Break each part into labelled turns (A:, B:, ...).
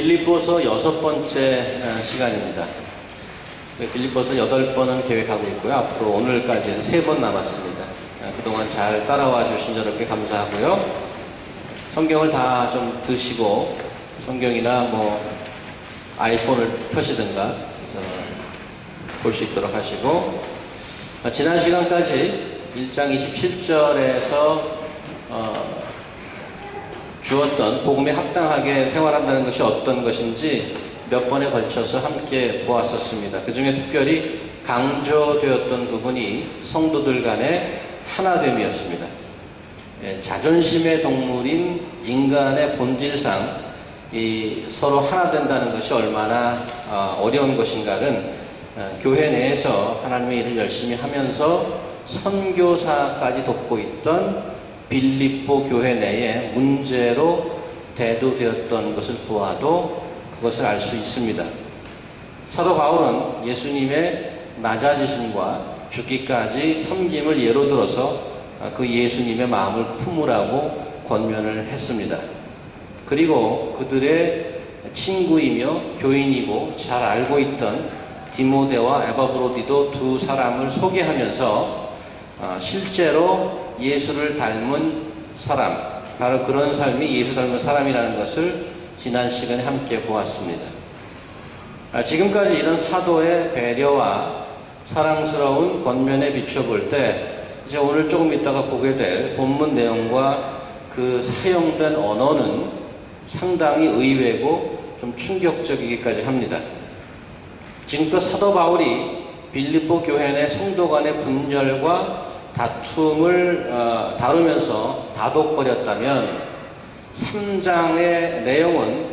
A: 빌립보서 6번째 시간입니다. 빌립보서 8번은 계획하고 있고요. 앞으로 오늘까지 3번 남았습니다. 그동안 잘 따라와 주신 여러분께 감사하고요. 성경을 다 좀 드시고 성경이나 아이폰을 펴시든가 볼 수 있도록 하시고, 지난 시간까지 1장 27절에서 주었던 복음에 합당하게 생활한다는 것이 어떤 것인지 몇 번에 걸쳐서 함께 보았었습니다. 그 중에 특별히 강조되었던 부분이 성도들 간의 하나됨이었습니다. 자존심의 동물인 인간의 본질상 서로 하나 된다는 것이 얼마나 어려운 것인가는 교회 내에서 하나님의 일을 열심히 하면서 선교사까지 돕고 있던 빌립보 교회 내의 문제로 대두되었던 것을 보아도 그것을 알 수 있습니다. 사도 바울은 예수님의 낮아지심과 죽기까지 섬김을 예로 들어서 그 예수님의 마음을 품으라고 권면을 했습니다. 그리고 그들의 친구이며 교인이고 잘 알고 있던 디모데와 에바브로디도 두 사람을 소개하면서 실제로 예수를 닮은 사람, 바로 그런 삶이 예수 닮은 사람이라는 것을 지난 시간에 함께 보았습니다. 지금까지 이런 사도의 배려와 사랑스러운 권면에 비춰볼 때, 이제 오늘 조금 있다가 보게 될 본문 내용과 그 사용된 언어는 상당히 의외고 좀 충격적이기까지 합니다. 지금껏 사도 바울이 빌립보 교회 내 성도 간의 분열과 다툼을 다루면서 다독거렸다면 3장의 내용은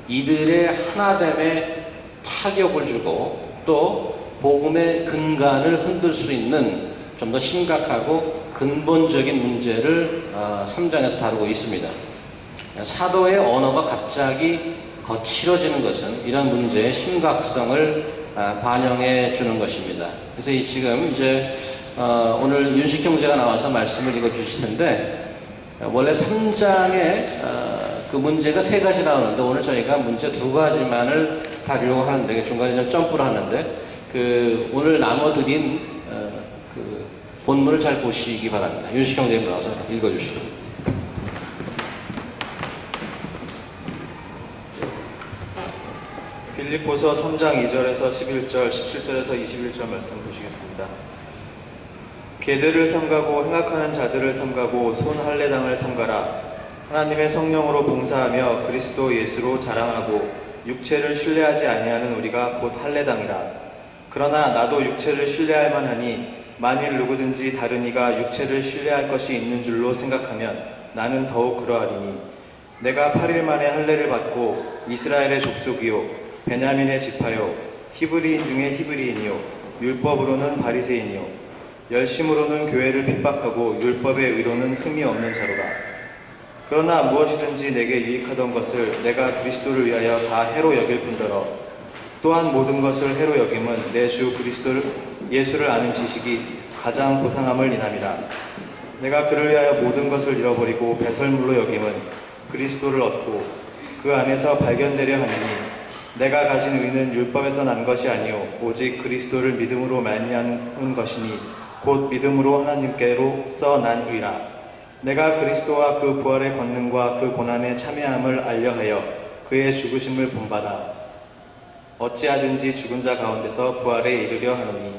A: 이들의 하나됨에 타격을 주고 또 복음의 근간을 흔들 수 있는 좀 더 심각하고 근본적인 문제를 3장에서 다루고 있습니다. 사도의 언어가 갑자기 거칠어지는 것은 이런 문제의 심각성을 반영해 주는 것입니다. 그래서 지금 이제 오늘 윤식 형제가 나와서 말씀을 읽어주실 텐데, 원래 3장에 그 문제가 3가지 나오는데 오늘 저희가 문제 2가지만을 다루려고 하는데, 중간에 좀 점프를 하는데 오늘 나눠드린 그 본문을 잘 보시기 바랍니다. 윤식 형제님 나와서 읽어주시죠.
B: 빌립보서 3장 2절에서 11절, 17절에서 21절 말씀 보시겠습니다. 개들을 삼가고 행악하는 자들을 삼가고 손 할례당을 삼가라. 하나님의 성령으로 봉사하며 그리스도 예수로 자랑하고 육체를 신뢰하지 아니하는 우리가 곧 할례당이라. 그러나 나도 육체를 신뢰할 만하니 만일 누구든지 다른 이가 육체를 신뢰할 것이 있는 줄로 생각하면 나는 더욱 그러하리니, 내가 8일 만에 할례를 받고 이스라엘의 족속이요 베냐민의 지파요 히브리인 중에 히브리인이요 율법으로는 바리새인이요 열심으로는 교회를 핍박하고 율법의 의로는 흠이 없는 자로라. 그러나 무엇이든지 내게 유익하던 것을 내가 그리스도를 위하여 다 해로 여길 뿐더러 또한 모든 것을 해로 여김은 내 주 그리스도 예수를 아는 지식이 가장 고상함을 인함이라. 내가 그를 위하여 모든 것을 잃어버리고 배설물로 여김은 그리스도를 얻고 그 안에서 발견되려 하느니, 내가 가진 의는 율법에서 난 것이 아니요 오직 그리스도를 믿음으로 말미암은 것이니 곧 믿음으로 하나님께로서 난 의라. 내가 그리스도와 그 부활의 권능과 그 고난의 참여함을 알려하여 그의 죽으심을 본받아 어찌하든지 죽은 자 가운데서 부활에 이르려 하노니,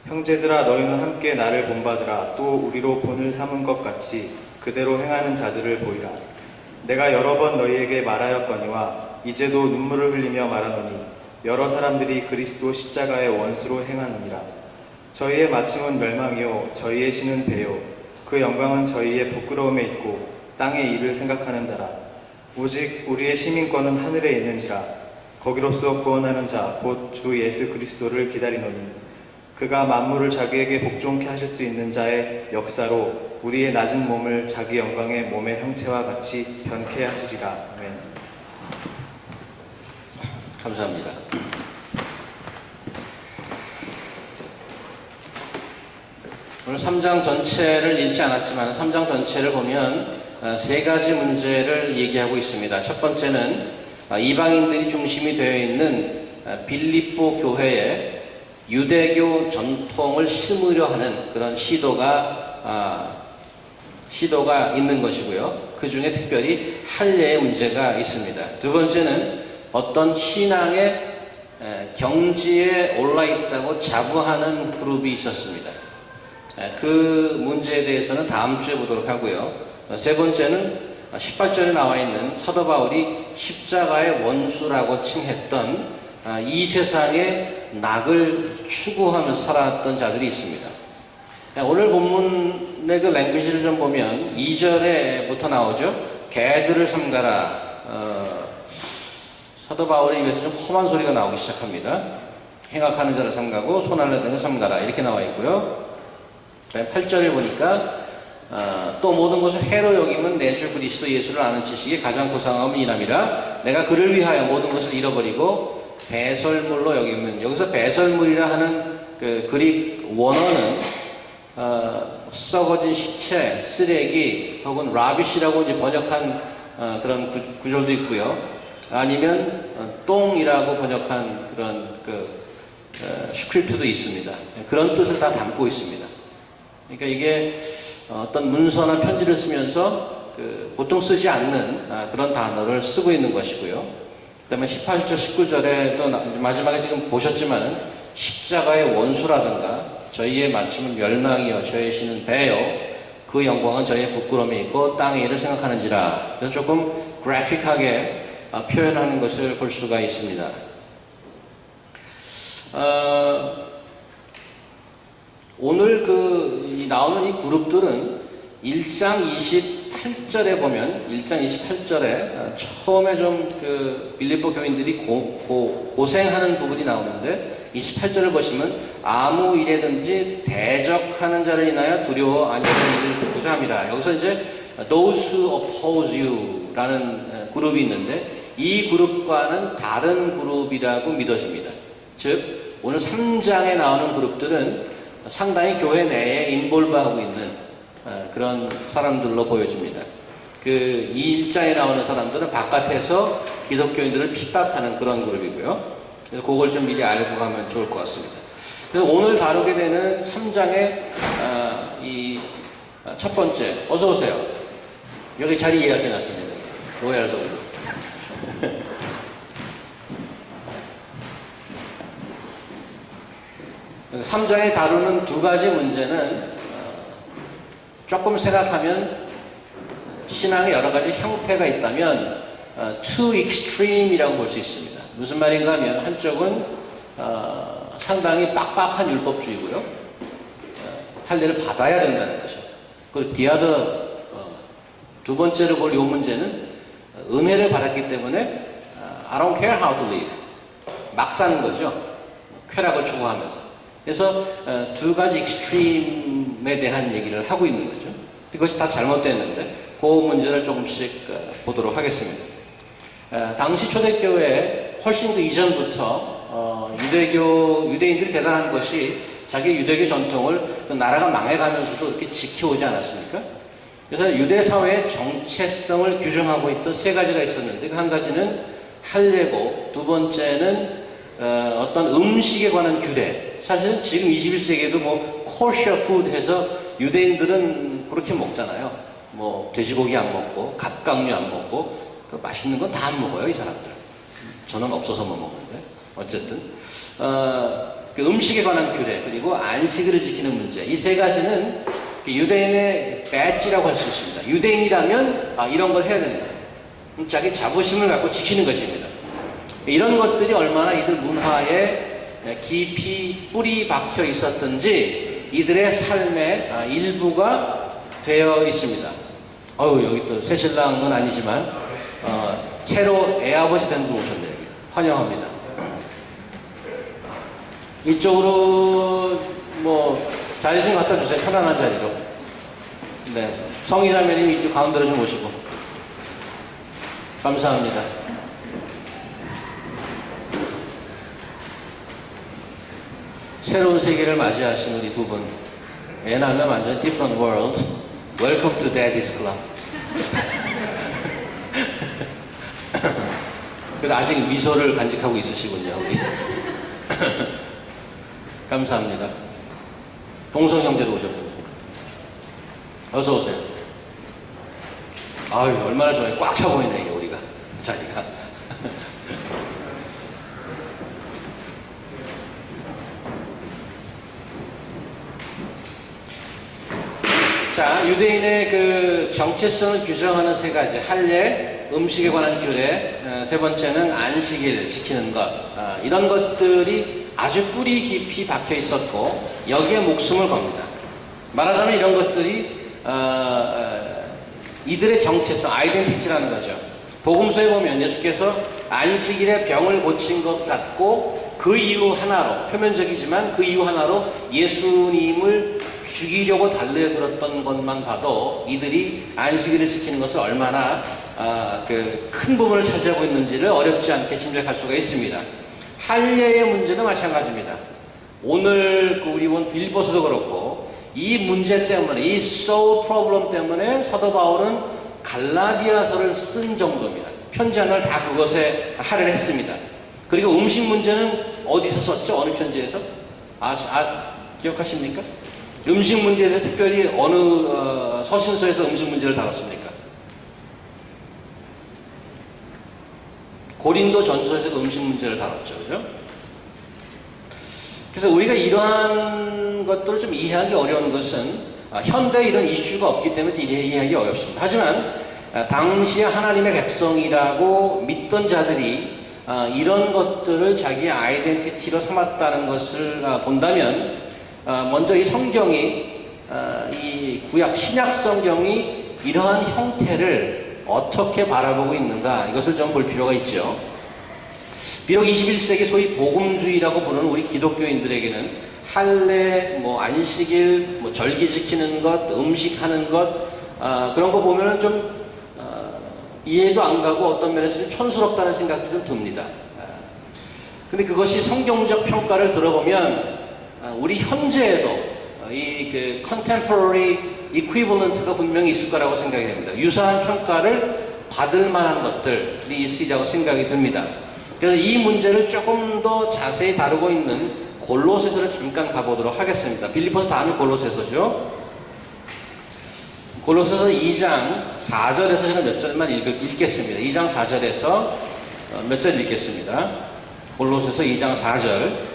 B: 형제들아 너희는 함께 나를 본받으라. 또 우리로 본을 삼은 것 같이 그대로 행하는 자들을 보이라. 내가 여러 번 너희에게 말하였거니와 이제도 눈물을 흘리며 말하노니, 여러 사람들이 그리스도 십자가의 원수로 행하느니라. 저희의 마침은 멸망이요 저희의 신은 배요 그 영광은 저희의 부끄러움에 있고 땅의 일을 생각하는 자라. 오직 우리의 시민권은 하늘에 있는지라. 거기로서 구원하는 자 곧 주 예수 그리스도를 기다리노니, 그가 만물을 자기에게 복종케 하실 수 있는 자의 역사로 우리의 낮은 몸을 자기 영광의 몸의 형체와 같이 변케 하시리라. 아멘.
A: 감사합니다. 오늘 3장 전체를 읽지 않았지만 3장 전체를 보면 3가지 문제를 얘기하고 있습니다. 첫 번째는 이방인들이 중심이 되어 있는 빌립보 교회에 유대교 전통을 심으려 하는 그런 시도가 있는 것이고요. 그 중에 특별히 할례의 문제가 있습니다. 두 번째는 어떤 신앙의 경지에 올라 있다고 자부하는 그룹이 있었습니다. 그 문제에 대해서는 다음 주에 보도록 하고요. 세 번째는 18절에 나와 있는 사도 바울이 십자가의 원수라고 칭했던 이 세상의 낙을 추구하면서 살아왔던 자들이 있습니다. 오늘 본문의 그 랭귀지를 좀 보면 2절에부터 나오죠. 개들을 삼가라. 사도 바울의 입에서 좀 험한 소리가 나오기 시작합니다. 행악하는 자를 삼가고 손할래 등을 삼가라. 이렇게 나와 있고요. 8절을 보니까 또 모든 것을 해로 여기면 내 주 그리스도 예수를 아는 지식이 가장 고상함은 이남이라. 내가 그를 위하여 모든 것을 잃어버리고 배설물로 여기면, 여기서 배설물이라 하는 그 그릭 원어는 썩어진 시체, 쓰레기 혹은 라비시라고 이제 번역한 그런 구절도 있고요. 아니면 똥이라고 번역한 그런 스크립트도 있습니다. 그런 뜻을 다 담고 있습니다. 그러니까 이게 어떤 문서나 편지를 쓰면서 보통 쓰지 않는 그런 단어를 쓰고 있는 것이고요. 그 다음에 18절, 19절에 또 마지막에 지금 보셨지만은 십자가의 원수라든가 저희의 마침은 멸망이요 저희의 신은 배요 그 영광은 저희의 부끄러움에 있고 땅의 일을 생각하는지라. 그래서 조금 그래픽하게 표현하는 것을 볼 수가 있습니다. 오늘 나오는 이 그룹들은 1장 28절에 보면 1장 28절에 처음에 좀 빌립보 교인들이 고생하는 부분이 나오는데 28절을 보시면 아무 일에든지 대적하는 자를 인하여 두려워 아니하는 일을 듣고자 합니다. 여기서 이제 those who oppose you 라는 그룹이 있는데 이 그룹과는 다른 그룹이라고 믿어집니다. 즉 오늘 3장에 나오는 그룹들은 상당히 교회 내에 인볼브하고 있는 그런 사람들로 보여집니다. 이 1장에 나오는 사람들은 바깥에서 기독교인들을 핍박하는 그런 그룹이고요. 그래서 그걸 좀 미리 알고 가면 좋을 것 같습니다. 그래서 오늘 다루게 되는 3장의 이 첫 번째, 어서 오세요. 여기 자리 예약해 놨습니다. 로얄 서울. 3장에 다루는 두 가지 문제는 조금 생각하면 신앙의 여러 가지 형태가 있다면 too extreme이라고 볼 수 있습니다. 무슨 말인가 하면 한쪽은 상당히 빡빡한 율법주의고요. 할례를 받아야 된다는 것이죠. 그리고 두 번째로 볼 이 문제는 은혜를 받았기 때문에 I don't care how to live. 막 사는 거죠. 쾌락을 추구하면서. 그래서 두 가지 익스트림에 대한 얘기를 하고 있는 거죠. 이것이 다 잘못됐는데 그 문제를 조금씩 보도록 하겠습니다. 당시 초대교회에 훨씬 그 이전부터 유대인들이 대단한 것이 자기 유대교 전통을 나라가 망해가면서도 이렇게 지켜오지 않았습니까? 그래서 유대 사회의 정체성을 규정하고 있던 세 가지가 있었는데 그 한 가지는 할례고 두 번째는 어떤 음식에 관한 규례. 사실은 지금 21세기에도 kosher food 해서 유대인들은 그렇게 먹잖아요. 돼지고기 안 먹고 갑각류 안 먹고 맛있는 건 다 안 먹어요, 이 사람들. 저는 없어서 못 먹는데 어쨌든 그 음식에 관한 규례 그리고 안식일을 지키는 문제 이 세 가지는 유대인의 배지라고 할 수 있습니다. 유대인이라면 이런 걸 해야 됩니다. 자기 자부심을 갖고 지키는 것입니다. 이런 것들이 얼마나 이들 문화에 깊이 뿌리 박혀 있었던지 이들의 삶의 일부가 되어 있습니다. 여기 또 새신랑은 아니지만 새로 애아버지 된 분 오셨네요. 환영합니다. 이쪽으로 자리 좀 갖다 주세요. 편안한 자리로. 네, 성희자매님 이쪽 가운데로 좀 오시고. 감사합니다. 새로운 세계를 맞이하신 우리 두 분. 애 낳으면 완전 different world. Welcome to Daddy's Club. 그래도 아직 미소를 간직하고 있으시군요. 우리. 감사합니다. 동성 형제도 오셨군요. 어서 오세요. 아유, 얼마나 좋아요. 꽉 차 보이네, 우리가. 자리가. 자, 유대인의 그 정체성을 규정하는 세 가지. 할례, 음식에 관한 규례, 세 번째는 안식일 지키는 것. 이런 것들이 아주 뿌리 깊이 박혀 있었고, 여기에 목숨을 겁니다. 말하자면 이런 것들이, 이들의 정체성, 아이덴티티라는 거죠. 복음서에 보면 예수께서 안식일에 병을 고친 것 같고, 그 이유 하나로, 표면적이지만 그 이유 하나로 예수님을 죽이려고 달려들었던 것만 봐도 이들이 안식일을 지키는 것을 얼마나 그 큰 부분을 차지하고 있는지를 어렵지 않게 짐작할 수가 있습니다. 할례의 문제도 마찬가지입니다. 오늘 우리 본 빌보서도 그렇고 이 문제 때문에, 이 soul problem 때문에 사도 바울은 갈라디아서를 쓴 정도입니다. 편지 하나를 다 그것에 할애를 했습니다. 그리고 음식 문제는 어디서 썼죠? 어느 편지에서? 기억하십니까? 음식 문제에 대해서 특별히 어느 서신서에서 음식 문제를 다뤘습니까? 고린도 전서에서도 음식 문제를 다뤘죠. 그죠? 그래서 우리가 이러한 것들을 좀 이해하기 어려운 것은 현대에 이런 이슈가 없기 때문에 이해하기 어렵습니다. 하지만 당시에 하나님의 백성이라고 믿던 자들이 이런 것들을 자기의 아이덴티티로 삼았다는 것을 본다면 먼저 이 성경이, 이 구약 신약 성경이 이러한 형태를 어떻게 바라보고 있는가, 이것을 좀 볼 필요가 있죠. 비록 21세기 소위 복음주의라고 부르는 우리 기독교인들에게는 할례, 안식일, 절기 지키는 것, 음식하는 것, 그런 거 보면은 좀 이해도 안 가고 어떤 면에서 좀 촌스럽다는 생각도 좀 듭니다. 근데 그것이 성경적 평가를 들어보면 우리 현재에도 이 그 contemporary equivalent가 분명히 있을 거라고 생각이 됩니다. 유사한 평가를 받을 만한 것들이 있으리라고 생각이 듭니다. 그래서 이 문제를 조금 더 자세히 다루고 있는 골로새서를 잠깐 가보도록 하겠습니다. 빌립보서 다음에 골로새서죠. 골로새서 2장 4절에서 저는 몇 절만 읽겠습니다. 2장 4절에서 몇 절 읽겠습니다. 골로새서 2장 4절.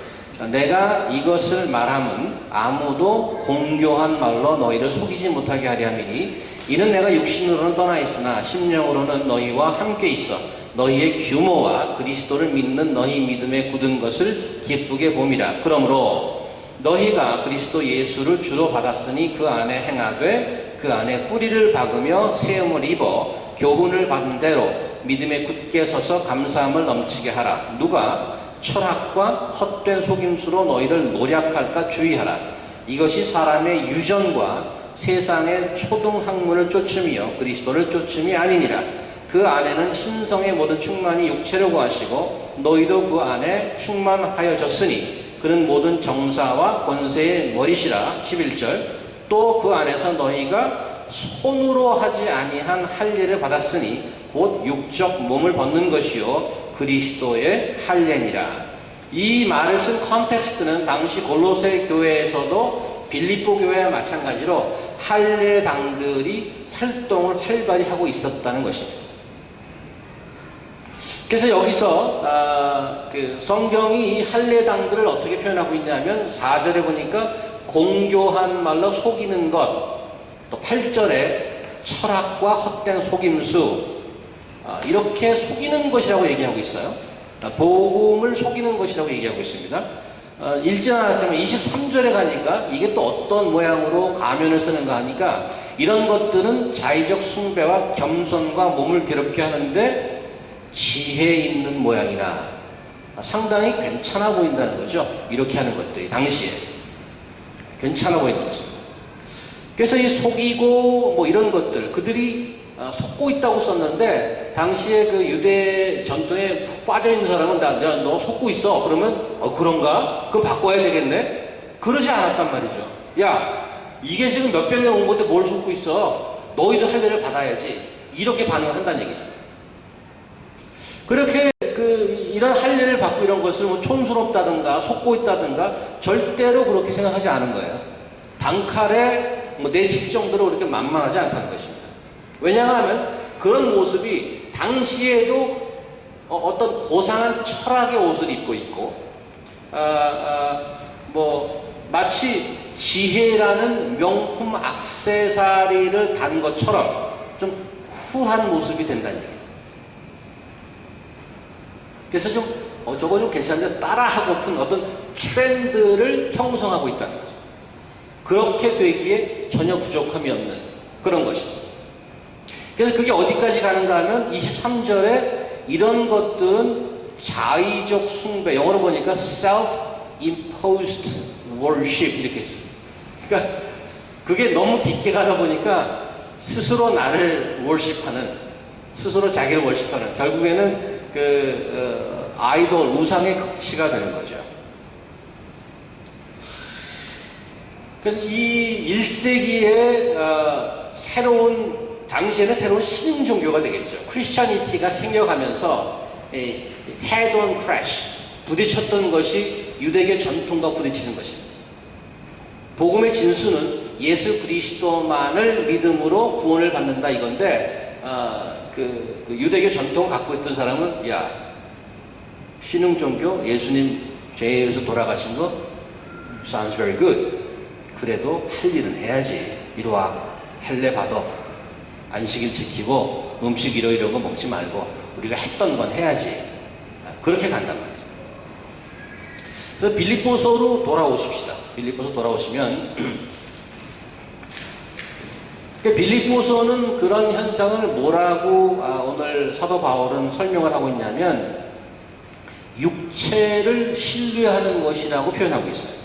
A: 내가 이것을 말함은 아무도 공교한 말로 너희를 속이지 못하게 하려 함이니 이는 내가 육신으로는 떠나 있으나 심령으로는 너희와 함께 있어 너희의 규모와 그리스도를 믿는 너희 믿음에 굳은 것을 기쁘게 봄이라. 그러므로 너희가 그리스도 예수를 주로 받았으니 그 안에 행하되 그 안에 뿌리를 박으며 세움을 입어 교훈을 받은 대로 믿음에 굳게 서서 감사함을 넘치게 하라. 누가 철학과 헛된 속임수로 너희를 노략할까 주의하라. 이것이 사람의 유전과 세상의 초등학문을 쫓음이요 그리스도를 쫓음이 아니니라. 그 안에는 신성의 모든 충만이 육체로 구하시고 너희도 그 안에 충만하여졌으니 그는 모든 정사와 권세의 머리시라. 11절. 또 그 안에서 너희가 손으로 하지 아니한 할례를 받았으니 곧 육적 몸을 벗는 것이요 그리스도의 할례니라. 이 말을 쓴 컨텍스트는 당시 골로새 교회에서도 빌립보 교회와 마찬가지로 할례당들이 활동을 활발히 하고 있었다는 것입니다. 그래서 여기서 그 성경이 이 할례당들을 어떻게 표현하고 있냐면 4절에 보니까 공교한 말로 속이는 것, 또 8절에 철학과 헛된 속임수, 이렇게 속이는 것이라고 얘기하고 있어요. 복음을 속이는 것이라고 얘기하고 있습니다. 읽지 않았지만 23절에 가니까 이게 또 어떤 모양으로 가면을 쓰는가 하니까 이런 것들은 자의적 숭배와 겸손과 몸을 괴롭게 하는데 지혜 있는 모양이나 상당히 괜찮아 보인다는 거죠. 이렇게 하는 것들이 당시에 괜찮아 보이는 것입니다. 그래서 이 속이고 이런 것들, 그들이 속고 있다고 썼는데 당시에 그 유대 전통에 푹 빠져 있는 사람은 너 속고 있어. 그러면 그런가? 그럼 바꿔야 되겠네? 그러지 않았단 말이죠. 야, 이게 지금 몇백 년 온 건데 뭘 속고 있어? 너희도 할례를 받아야지. 이렇게 반응을 한다는 얘기죠. 그렇게 그 이런 할례를 받고 이런 것을 뭐 촌스럽다든가 속고 있다든가 절대로 그렇게 생각하지 않은 거예요. 단칼에 뭐 내칠 정도로 그렇게 만만하지 않다는 것입니다. 왜냐하면 그런 모습이 당시에도 어떤 고상한 철학의 옷을 입고 있고, 뭐 마치 지혜라는 명품 액세서리를 단 것처럼 좀 쿨한 모습이 된다는 얘기예요. 그래서 좀 저거 좀 괜찮은데 따라하고픈 어떤 트렌드를 형성하고 있다는 거죠. 그렇게 되기에 전혀 부족함이 없는 그런 것이죠. 그래서 그게 어디까지 가는가 하면 23절에 이런 것들은 자의적 숭배, 영어로 보니까 self-imposed worship 이렇게 있어요. 그러니까 그게 너무 깊게 가다 보니까 스스로 나를 worship하는, 스스로 자기를 worship하는, 결국에는 아이돌, 우상의 극치가 되는 거죠. 그래서 이 1세기의 당시에는 새로운 신흥 종교가 되겠죠. 크리스천이티가 생겨가면서 head on crash, 부딪혔던 것이 유대교 전통과 부딪히는 것입니다. 복음의 진수는 예수 그리스도만을 믿음으로 구원을 받는다 이건데, 그 유대교 전통을 갖고 있던 사람은 야, 신흥 종교 예수님 죄에 의해서 돌아가신 거 sounds very good. 그래도 할 일은 해야지. 이리 와, 할례 받아. 안식일 지키고 음식 이런 거 먹지 말고 우리가 했던 건 해야지. 그렇게 간단 말이죠. 그래서 빌립보서로 돌아오십시다. 빌립보서 돌아오시면 빌립보서는 그런 현상을 뭐라고 오늘 사도 바울은 설명을 하고 있냐면 육체를 신뢰하는 것이라고 표현하고 있어요.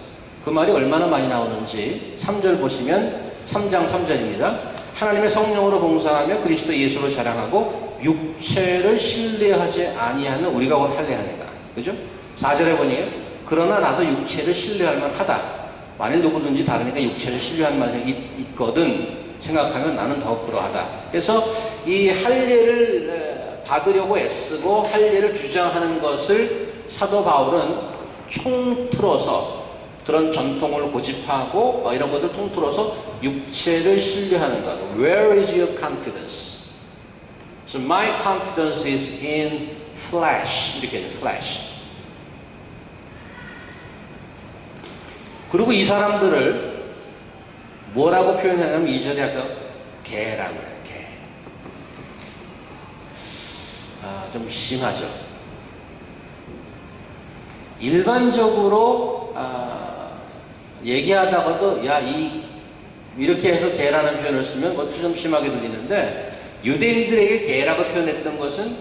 A: 그 말이 얼마나 많이 나오는지 3절 보시면 3장 3절입니다. 하나님의 성령으로 봉사하며 그리스도 예수로 자랑하고 육체를 신뢰하지 아니하는 우리가 곧 할례하니라. 그죠? 4절에 보니 그러나 나도 육체를 신뢰할 만하다. 만일 누구든지 다르니까 육체를 신뢰하는 말이 있거든 생각하면 나는 더욱 그러하다. 그래서 이 할례를 받으려고 애쓰고 할례를 주장하는 것을 사도 바울은 총틀어서 그런 전통을 고집하고 이런 것들 통틀어서 육체를 신뢰하는 것. Where is your confidence? So my confidence is in flesh. 이렇게 flesh. 그리고 이 사람들을 뭐라고 표현하냐면 2절에 아까 개라고 해요. 개. 좀 심하죠. 일반적으로 얘기하다가도 이렇게 해서 개라는 표현을 쓰면 그것도 좀 심하게 들리는데 유대인들에게 개라고 표현했던 것은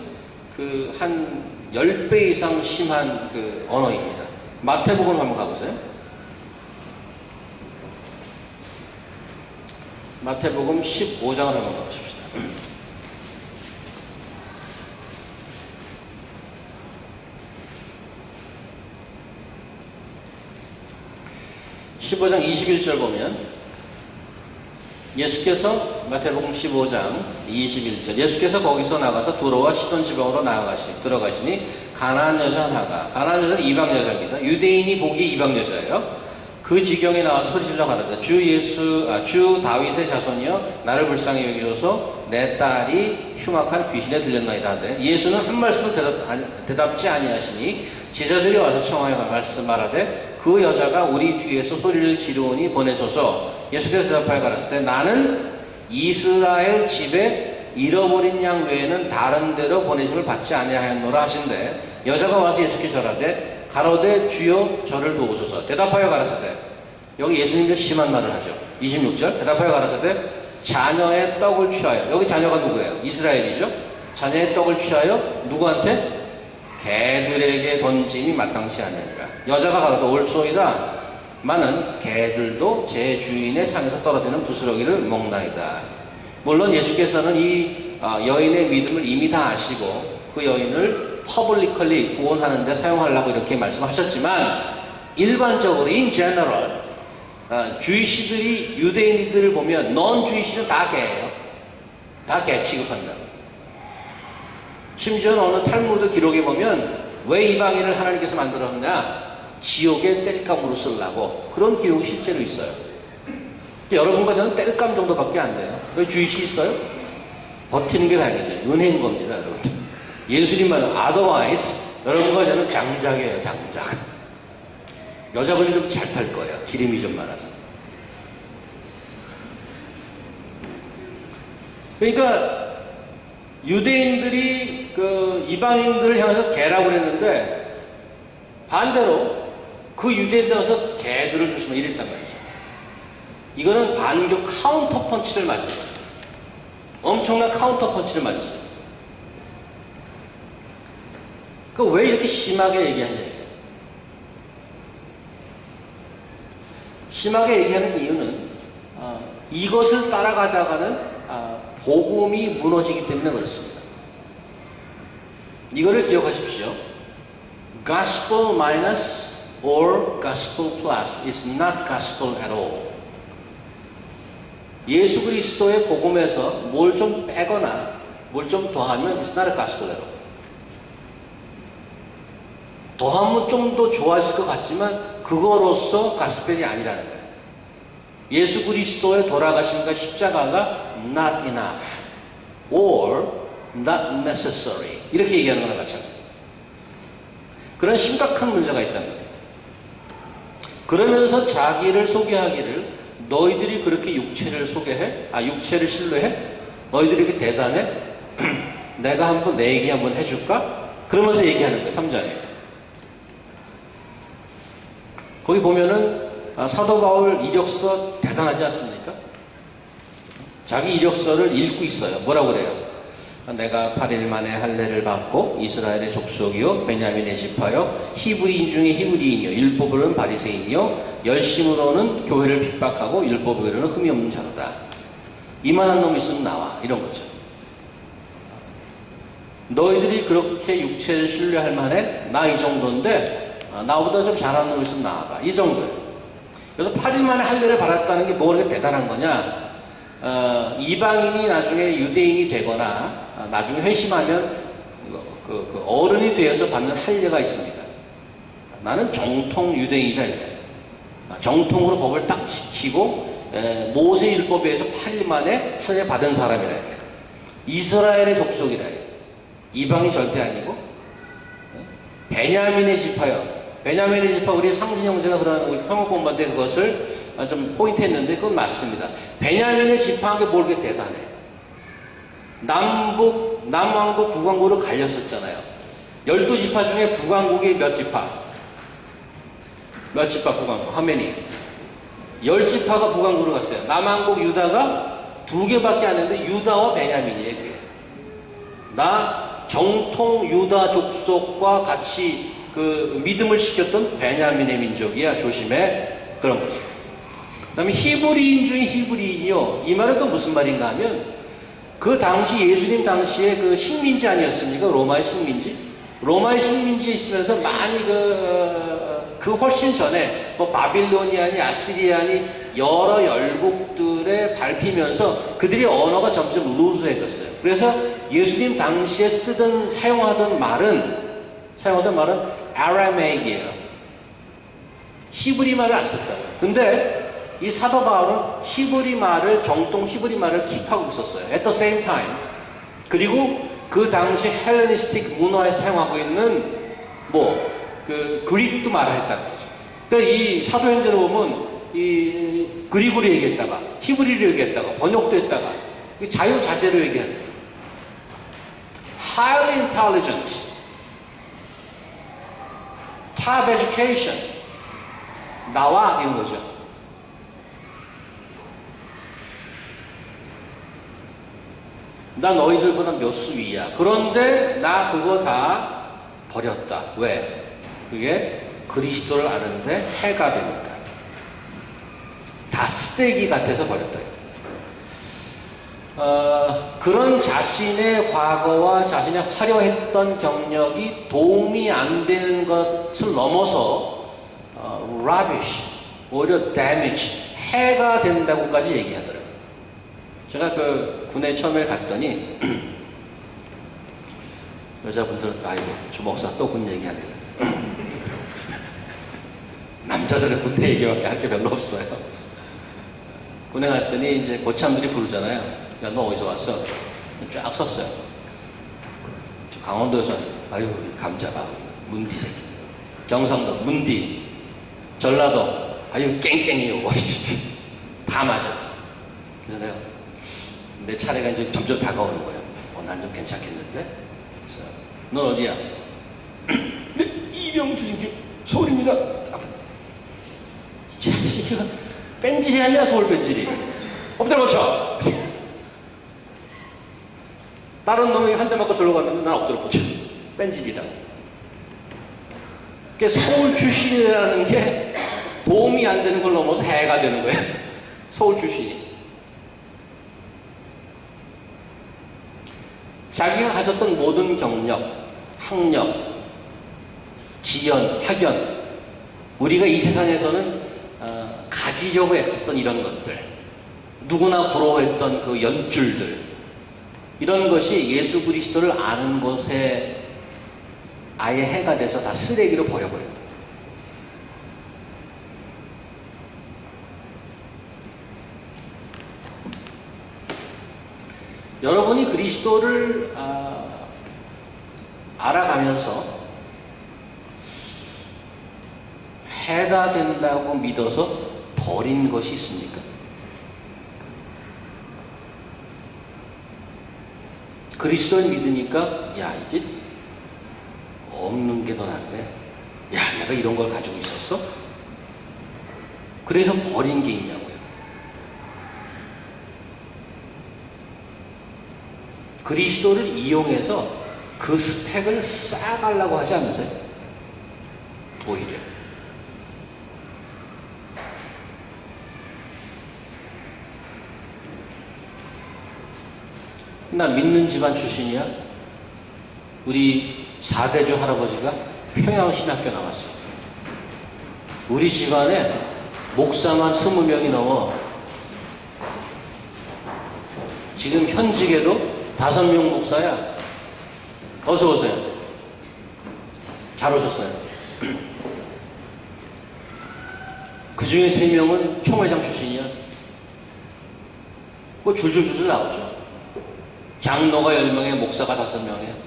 A: 한 10배 이상 심한 언어입니다. 마태복음 한번 가보세요. 마태복음 15장을 한번 가보십시다. 15장 21절 보면 예수께서 마태복음 15장 21절 예수께서 거기서 나가서 두로와 시돈 지방으로 들어가시니 가나안 여자 하나가 가나안 여자는 이방 여자입니다. 유대인이 보기 이방 여자예요. 그 지경에 나와서 소리질러 가라다. 주 다윗의 자손이여 나를 불쌍히 여기소서 내 딸이 흉악한 귀신에 들렸나이다 하되 예수는 한 말씀도 대답지 아니하시니 제자들이 와서 청하여 말씀하라되 그 여자가 우리 뒤에서 소리를 지르오니 보내소서. 예수께서 대답하여 가라사대 나는 이스라엘 집에 잃어버린 양 외에는 다른 데로 보내심을 받지 아니하였노라 하신대 여자가 와서 예수께 절하되 가로되 주여 저를 도우소서. 대답하여 가라사대 여기 예수님도 심한 말을 하죠. 26절 대답하여 가라사대 자녀의 떡을 취하여 여기 자녀가 누구예요? 이스라엘이죠. 자녀의 떡을 취하여 누구한테? 개들에게 던짐이 마땅치 아니하니라. 여자가 가로되 옳소이다. 마는 개들도 제 주인의 상에서 떨어지는 부스러기를 먹나이다. 물론 예수께서는 이 여인의 믿음을 이미 다 아시고 그 여인을 퍼블리컬리 구원하는 데 사용하려고 이렇게 말씀하셨지만 일반적으로 in general 주이시들이 유대인들을 보면 넌 주이시는 다 개예요. 다 개 취급한다. 심지어 어느 탈무드 기록에 보면 왜 이방인을 하나님께서 만들었냐? 지옥의 땔감으로 쓰려고. 그런 기록이 실제로 있어요. 여러분과 저는 땔감 정도밖에 안 돼요. 왜 주의시 있어요? 버티는 게 다행이죠. 은혜인 겁니다, 여러분. 예수님만 otherwise 여러분과 저는 장작이에요, 장작. 여자분이 좀 잘 탈 거예요. 기름이 좀 많아서. 그러니까 유대인들이 그 이방인들을 향해서 개라고 그랬는데 반대로 그 유대인들 향해서 개들을 조심해 이랬단 말이죠. 이거는 반격 카운터 펀치를 맞은 거예요. 엄청난 카운터 펀치를 맞았어요. 그 왜 이렇게 심하게 얘기하냐 이게. 심하게 얘기하는 이유는 이것을 따라가다가는 복음이 무너지기 때문에 그렇습니다. 이거를 기억하십시오. Gospel minus or gospel plus is not gospel at all. 예수 그리스도의 복음에서 뭘 좀 빼거나 뭘 좀 더하면 it's not a gospel at all. 더하면 좀 더 좋아질 것 같지만 그거로서 가스펠이 아니라는 거예요. 예수 그리스도의 돌아가심과 십자가가 not enough or not necessary 이렇게 얘기하는 거나 마찬가지입니다. 그런 심각한 문제가 있단 말이에요. 그러면서 자기를 소개하기를 너희들이 그렇게 육체를 소개해? 육체를 신뢰해? 너희들이 이렇게 대단해? 내가 한번 내 얘기 한번 해줄까? 그러면서 얘기하는 거예요. 3장에. 거기 보면은 사도 바울 이력서 대단하지 않습니까? 자기 이력서를 읽고 있어요. 뭐라고 그래요? 내가 8일 만에 할례를 받고 이스라엘의 족속이요 베냐민의 지파요 히브리인 중에 히브리인이요 율법으로는 바리새인이요 열심으로는 교회를 핍박하고 율법으로는 흠이 없는 자로다. 이만한 놈이 있으면 나와. 이런 거죠. 너희들이 그렇게 육체를 신뢰할 만해? 나 이 정도인데 나보다 좀 잘하는 놈이 있으면 나와봐. 이 정도예요. 그래서 8일 만에 할례를 받았다는 게 뭐 그렇게 대단한 거냐? 이방인이 나중에 유대인이 되거나 나중에 회심하면 그 어른이 되어서 받는 할례가 있습니다. 나는 정통 유대인이다 이거예요. 정통으로 법을 딱 지키고 모세 율법에 의해서 8일 만에 할례 받은 사람이라 이거예요. 이스라엘의 족속이라 이거예요. 이방이 절대 아니고 베냐민의 지파요. 베냐민의 지파 우리 상진 형제가 그런 우리 평화 공부할 때 그것을 좀 포인트 했는데 그건 맞습니다. 베냐민의 지파한 게 뭘 그렇게 대단해. 남왕국 북왕국으로 갈렸었잖아요. 12지파 중에 북왕국이 몇 지파? 몇 지파 북왕국? How many? 10지파가 북왕국으로 갔어요. 남왕국 유다가 2개밖에 안 했는데 유다와 베냐민이에요. 그게. 나 정통 유다 족속과 같이 그 믿음을 지켰던 베냐민의 민족이야. 조심해. 그런 거죠. 그 다음에 히브리인 중에 히브리인이요. 이 말은 또 무슨 말인가 하면 그 당시 예수님 당시에 그 식민지 아니었습니까? 로마의 식민지. 로마의 식민지에 있으면서 많이 그 훨씬 전에 뭐 바빌로니아니 아시리아니 여러 열국들에 밟히면서 그들의 언어가 점점 루즈해졌어요. 그래서 예수님 당시에 사용하던 말은 아라메이크예요. 히브리 말을 안 썼다고요. 근데 이 사도 바울은 히브리 말을 정통 히브리 말을 킵하고 있었어요. At the same time. 그리고 그 당시 헬레니스틱 문화에 사용하고 있는 그 그릭도 말을 했다는 거죠. 그러니까 이 사도행전을 보면 이 그리그로 얘기했다가 히브리로 얘기했다가 번역도 했다가 자유자재로 얘기하는 거예요. Highly intelligent, top education 나와 이런 거죠. 나 너희들보다 몇 수 위야. 그런데 나 그거 다 버렸다. 왜? 그게 그리스도를 아는데 해가 되니까. 다 쓰레기 같아서 버렸다. 그런 자신의 과거와 자신의 화려했던 경력이 도움이 안 되는 것을 넘어서 rubbish, 오히려 damage, 해가 된다고까지 얘기하더라고요. 제가 그 군에 처음에 갔더니 여자분들은 아이고 주목사 또 군 얘기하네. 남자들은 군대 얘기밖에 할 게 별로 없어요. 군에 갔더니 이제 고참들이 부르잖아요. 야, 너 어디서 왔어? 쫙 섰어요. 강원도에서 아유 감자가 문디 새끼. 경상도 문디. 전라도 아유 깽깽이요. 다 맞아. 그래서 내가 내 차례가 이제 점점 다가오는 거예요. 난 좀 괜찮겠는데? 그래서 넌 어디야? 네, 이병준님 서울입니다. 자식이가 뺀질이 아니야 서울 뺀질이. 엎드려 뻗쳐. 다른 놈이 한 대 맞고 절로 갔는데 난 엎드려 뻗쳐. 뺀질이라고. 그러니까 서울 출신이라는 게 도움이 안 되는 걸 넘어서 해가 되는 거예요. 서울 출신이. 자기가 가졌던 모든 경력, 학력, 지연, 학연, 우리가 이 세상에서는 가지려고 애썼던 이런 것들, 누구나 부러워했던 그 연줄들, 이런 것이 예수 그리스도를 아는 것에 아예 해가 돼서 다 쓰레기로 버려버렸다. 여러분이 그리스도를 알아가면서 해가 된다고 믿어서 버린 것이 있습니까? 그리스도를 믿으니까 야 이제 없는 게 더 낫네. 야 내가 이런 걸 가지고 있었어? 그래서 버린 게 있냐고요. 그리스도를 이용해서 그 스펙을 쌓아가려고 하지 않으세요? 오히려. 나 믿는 집안 출신이야. 우리 4대주 할아버지가 평양신학교 나왔어. 우리 집안에 목사만 20명이 넘어. 지금 현직에도 5명 목사야. 어서 오세요. 잘 오셨어요. 그 중에 3명은 총회장 출신이야. 뭐 줄줄줄줄 나오죠. 장로가 10명에 목사가 5명이에요.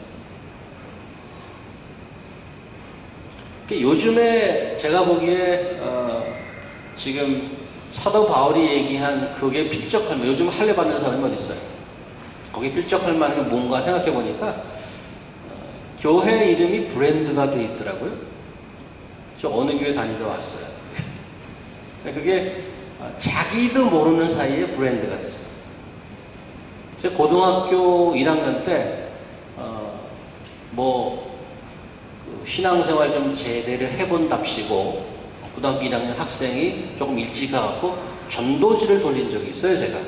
A: 요즘에 제가 보기에 지금 사도 바울이 얘기한 그게 필적할 만, 요즘 할례 받는 사람이 어디 있어요? 거기에 필적할 만한 게 뭔가 생각해 보니까 교회 이름이 브랜드가 돼 있더라고요. 저 어느 교회 다니다 왔어요. 그게 자기도 모르는 사이에 브랜드가 됐어요. 제가 고등학교 1학년 때 신앙생활 좀 제대를 해본답시고 고등학교 1학년 학생이 조금 일찍 가갖고 전도지를 돌린 적이 있어요, 제가.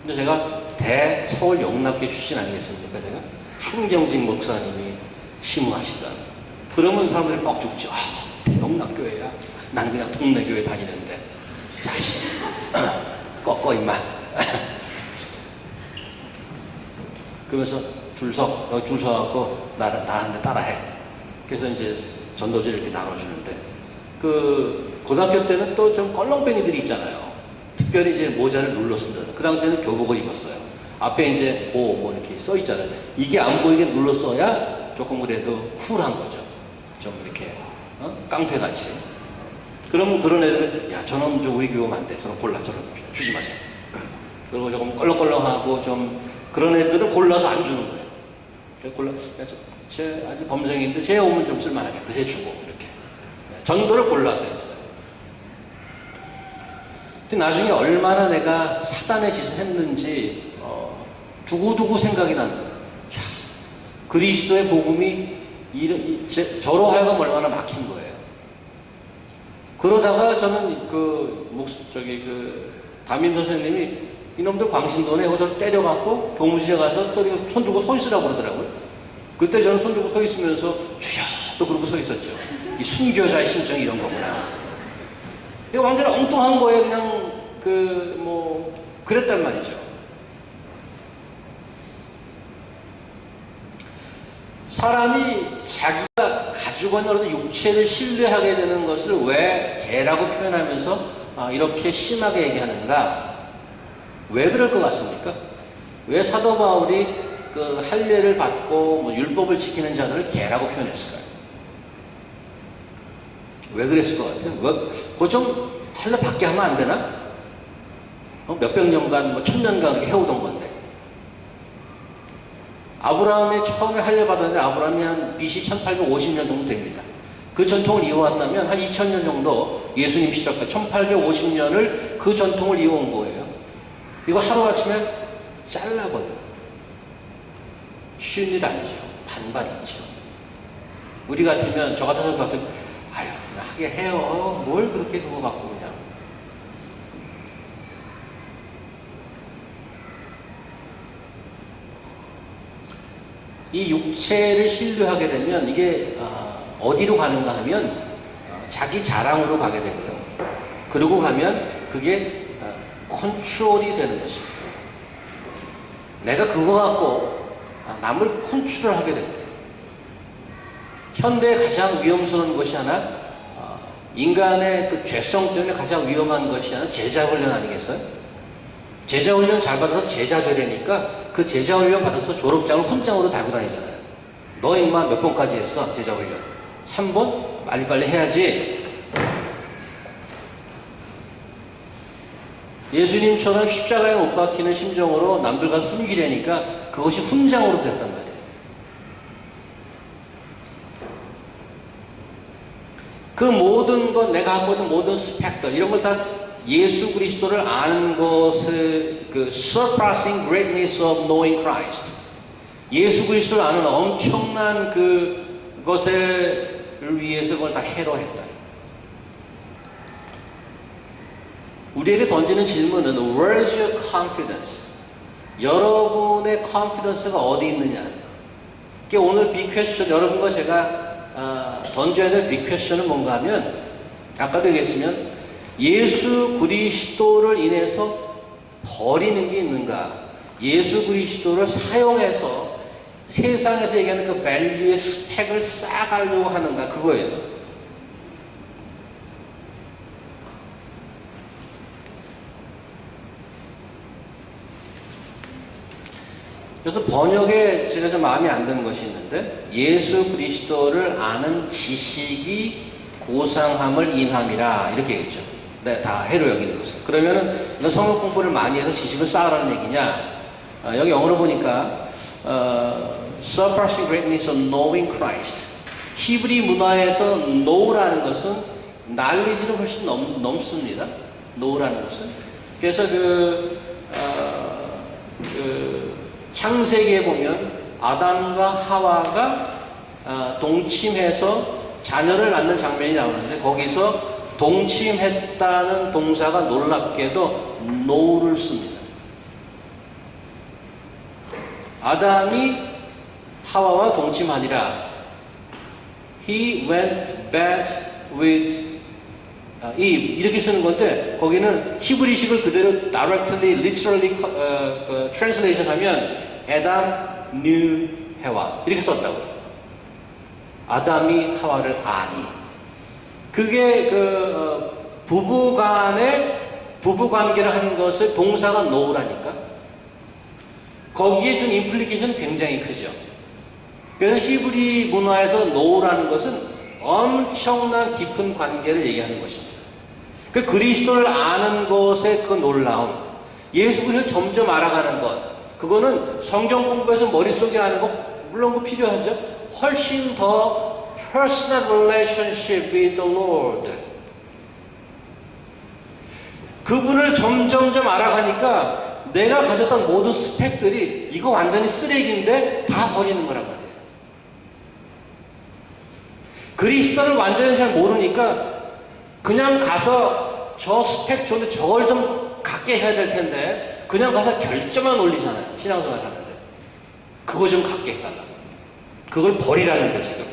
A: 근데 제가 서울 영락교 출신 아니겠습니까, 제가? 한경직 목사님이 심우하시던. 그러면 사람들이 뻑 죽죠. 영락교회야. 난 그냥 동네 교회 다니는데. 자식, 꺾어 임마. 그러면서 줄 서갖고 나한테 따라해. 그래서 이제 전도지를 이렇게 나눠주는데, 고등학교 때는 또 좀 껄렁뱅이들이 있잖아요. 특별히 이제 모자를 눌렀습니다. 그 당시에는 교복을 입었어요. 앞에 이제 이렇게 써 있잖아요. 이게 안 보이게 눌렀어야 조금 그래도 쿨한 거죠. 좀 이렇게, 깡패같이. 그러면 그런 애들은, 야, 저놈 우리 교회 오면 안 돼. 저놈 골라. 저놈 주지 마세요. 그리고 조금 껄렁껄렁하고 좀 그런 애들은 골라서 안 주는 거예요. 그래서 쟤 아주 범생인데 쟤 오면 좀 쓸만하겠다. 쟤 주고 이렇게 전도를 골라서 했어요. 근데 나중에 얼마나 내가 사단의 짓을 했는지 두고두고 생각이 나는 거예요. 야, 그리스도의 복음이 저로 하여금 얼마나 막힌 거예요. 그러다가 저는 담임 선생님이 이놈들 광신도네 하고 저를 때려갖고 교무실에 가서 또 손 들고 서 있으라고 그러더라고요. 그때 저는 손 들고 서 있으면서 주여 또 그러고 서 있었죠. 이 순교자의 심정이 이런 거구나. 이거 완전히 엉뚱한 거예요. 그냥 그랬단 말이죠. 사람이 자기가 가지고 있는 어떤 육체를 신뢰하게 되는 것을 왜 개라고 표현하면서 이렇게 심하게 얘기하는가? 왜 그럴 것 같습니까? 왜 사도 바울이 그 할례를 받고 뭐 율법을 지키는 자들을 개라고 표현했을까요? 왜 그랬을 것 같아요? 그거 좀 할례 받게 하면 안 되나? 몇백 년간, 뭐 천년간 그렇게 해오던 건데. 아브라함이 처음에 할례 받았는데 아브라함이 한 BC 1850년 정도 됩니다. 그 전통을 이어왔다면 한 2000년 정도 예수님 시절까지 1850년을 그 전통을 이어온 거예요. 이거 하루아침에 잘라버려요. 쉬운 일 아니죠. 반반 있죠. 우리 같으면, 저 같은 사람 같으면, 아유, 그냥 하게 해요. 뭘 그렇게 그거 갖고 그냥. 이 육체를 신뢰하게 되면 이게 어디로 가는가 하면 자기 자랑으로 가게 되고요. 그러고 가면 그게 컨트롤이 되는 것입니다. 내가 그거 갖고 남을 컨트롤하게 됩니다. 현대의 가장 위험스러운 것이 하나, 인간의 그 죄성 때문에 가장 위험한 것이 하나 제자훈련 아니겠어요? 제자훈련 잘 받아서 제자 되려니까 그 제자훈련 받아서 졸업장을 훈장으로 달고 다니잖아요. 너 임마 몇 번까지 했어? 제자훈련 3번? 빨리빨리 해야지. 예수님처럼 십자가에 못 박히는 심정으로 남들과 섬기려니까 그것이 훈장으로 됐단 말이에요. 그 모든 것, 내가 갖고 있는 모든 스펙터, 이런 걸 다 예수 그리스도를 아는 것을, 그 surpassing greatness of knowing Christ, 예수 그리스도를 아는 엄청난 그것을 위해서 그걸 다 해로했다. 우리에게 던지는 질문은 Where is your confidence? 여러분의 confidence가 어디 있느냐? 오늘 빅 퀘스천, 여러분과 제가 던져야 될 빅 퀘스천은 뭔가 하면, 아까도 얘기했으면 예수 그리스도를 인해서 버리는 게 있는가? 예수 그리스도를 사용해서 세상에서 얘기하는 그 밸류의 스펙을 쌓아가려고 하는가? 그거예요. 그래서 번역에 제가 좀 마음에 안 드는 것이 있는데, 예수 그리스도를 아는 지식이 고상함을 인함이라 이렇게 얘기했죠. 네, 다 해로 여기는 것은. 그러면은 성경 공부를 많이 해서 지식을 쌓으라는 얘기냐? 여기 영어로 보니까 surpassing greatness of knowing Christ. 히브리 문화에서 know라는 것은 knowledge를 훨씬 넘습니다. know라는 것은. 그래서 창세기에 보면 아담과 하와가 동침해서 자녀를 낳는 장면이 나오는데, 거기서 동침했다는 동사가 놀랍게도 know를 씁니다. 아담이 하와와 동침하니라. He went back with Eve. 이렇게 쓰는 건데, 거기는 히브리식을 그대로 directly, literally translation 하면 Adam knew 해와 이렇게 썼다고요. 아담이 하와를 아니. 그게 부부간의 부부관계를 하는 것을 동사가 know라니까. 거기에 준 임플리케이션은 굉장히 크죠. 그래서 히브리 문화에서 know라는 것은 엄청난 깊은 관계를 얘기하는 것입니다. 그 그리스도를 아는 것의 그 놀라움, 예수 그리스도를 점점 알아가는 것, 그거는 성경 공부에서 머릿속에 아는 거 물론 필요하죠. 훨씬 더 personal relationship with the Lord. 그분을 점점점 알아가니까 내가 가졌던 모든 스펙들이 이거 완전히 쓰레기인데 다 버리는 거란 말이에요. 그리스도를 완전히 잘 모르니까 그냥 가서 저 스펙 좋은데 저걸 좀 갖게 해야 될 텐데 그냥 가서 결점만 올리잖아요. 신앙생활 하는데. 그거 좀 갖게 해달라. 그걸 버리라는 거예요, 지금.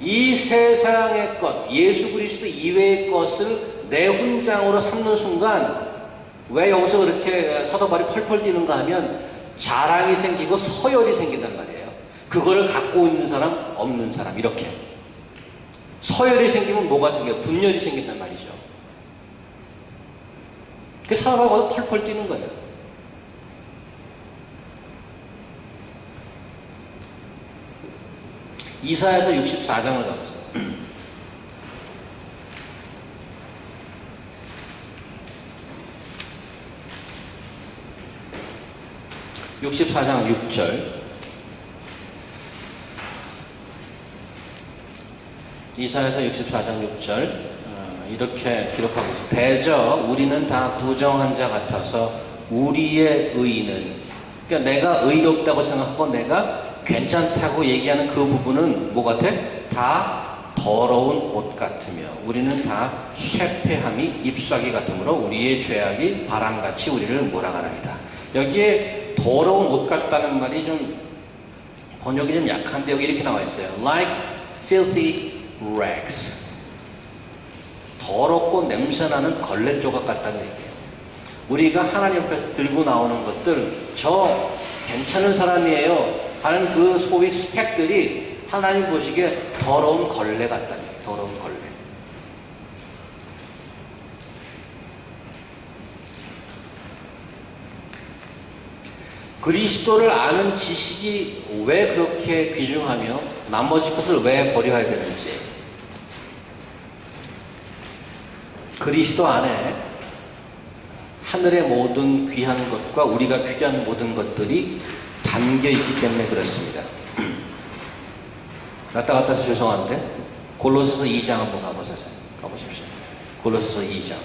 A: 이 세상의 것, 예수 그리스도 이외의 것을 내 훈장으로 삼는 순간 왜 여기서 그렇게 사도발이 펄펄 뛰는가 하면 자랑이 생기고 서열이 생긴단 말이에요. 그거를 갖고 있는 사람, 없는 사람 이렇게. 서열이 생기면 뭐가 생겨요? 분열이 생긴단 말이죠. 그 사도발이 펄펄 뛰는 거예요. 이사야서 64장을 가보세요. 64장 6절. 이사야서 64장 6절. 이렇게 기록하고 있습니다. 대저 우리는 다 부정한 자 같아서 우리의 의는, 그러니까 내가 의롭다고 생각하고 내가 괜찮다고 얘기하는 그 부분은 뭐 같아? 다 더러운 옷 같으며 우리는 다 쇠폐함이 잎사귀 같으므로 우리의 죄악이 바람같이 우리를 몰아가나이다. 여기에 더러운 옷 같다는 말이 좀 번역이 좀 약한데 여기 이렇게 나와 있어요. Like filthy rags. 더럽고 냄새나는 걸레 조각 같다는 얘기예요. 우리가 하나님 앞에서 들고 나오는 것들, 저 괜찮은 사람이에요 하는 그 소위 스펙들이 하나님 보시기에 더러운 걸레 같다는 얘기예요. 더러운 걸레. 그리스도를 아는 지식이 왜 그렇게 귀중하며 나머지 것을 왜 버려야 되는지, 그리스도 안에 하늘의 모든 귀한 것과 우리가 귀한 모든 것들이 담겨 있기 때문에 그렇습니다. 왔다 갔다 해서 죄송한데 골로새서 2장 한번 가보십시오. 골로새서 2장.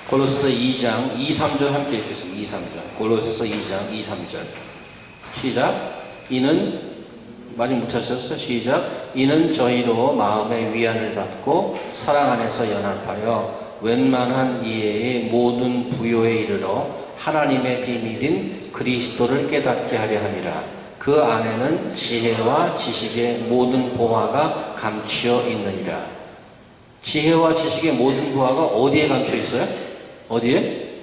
A: 골로새서 2장 2, 3절 함께 읽겠습니다. 2, 3절. 골로새서 2장 2, 3절. 시작. 이는 많이 못하셨어요? 시작. 이는 저희로 마음의 위안을 받고 사랑 안에서 연합하여 웬만한 이해의 모든 부요에 이르러 하나님의 비밀인 그리스도를 깨닫게 하려 함이라. 그 안에는 지혜와 지식의 모든 보화가 감추어 있느니라. 지혜와 지식의 모든 보화가 어디에 감춰 있어요? 어디에?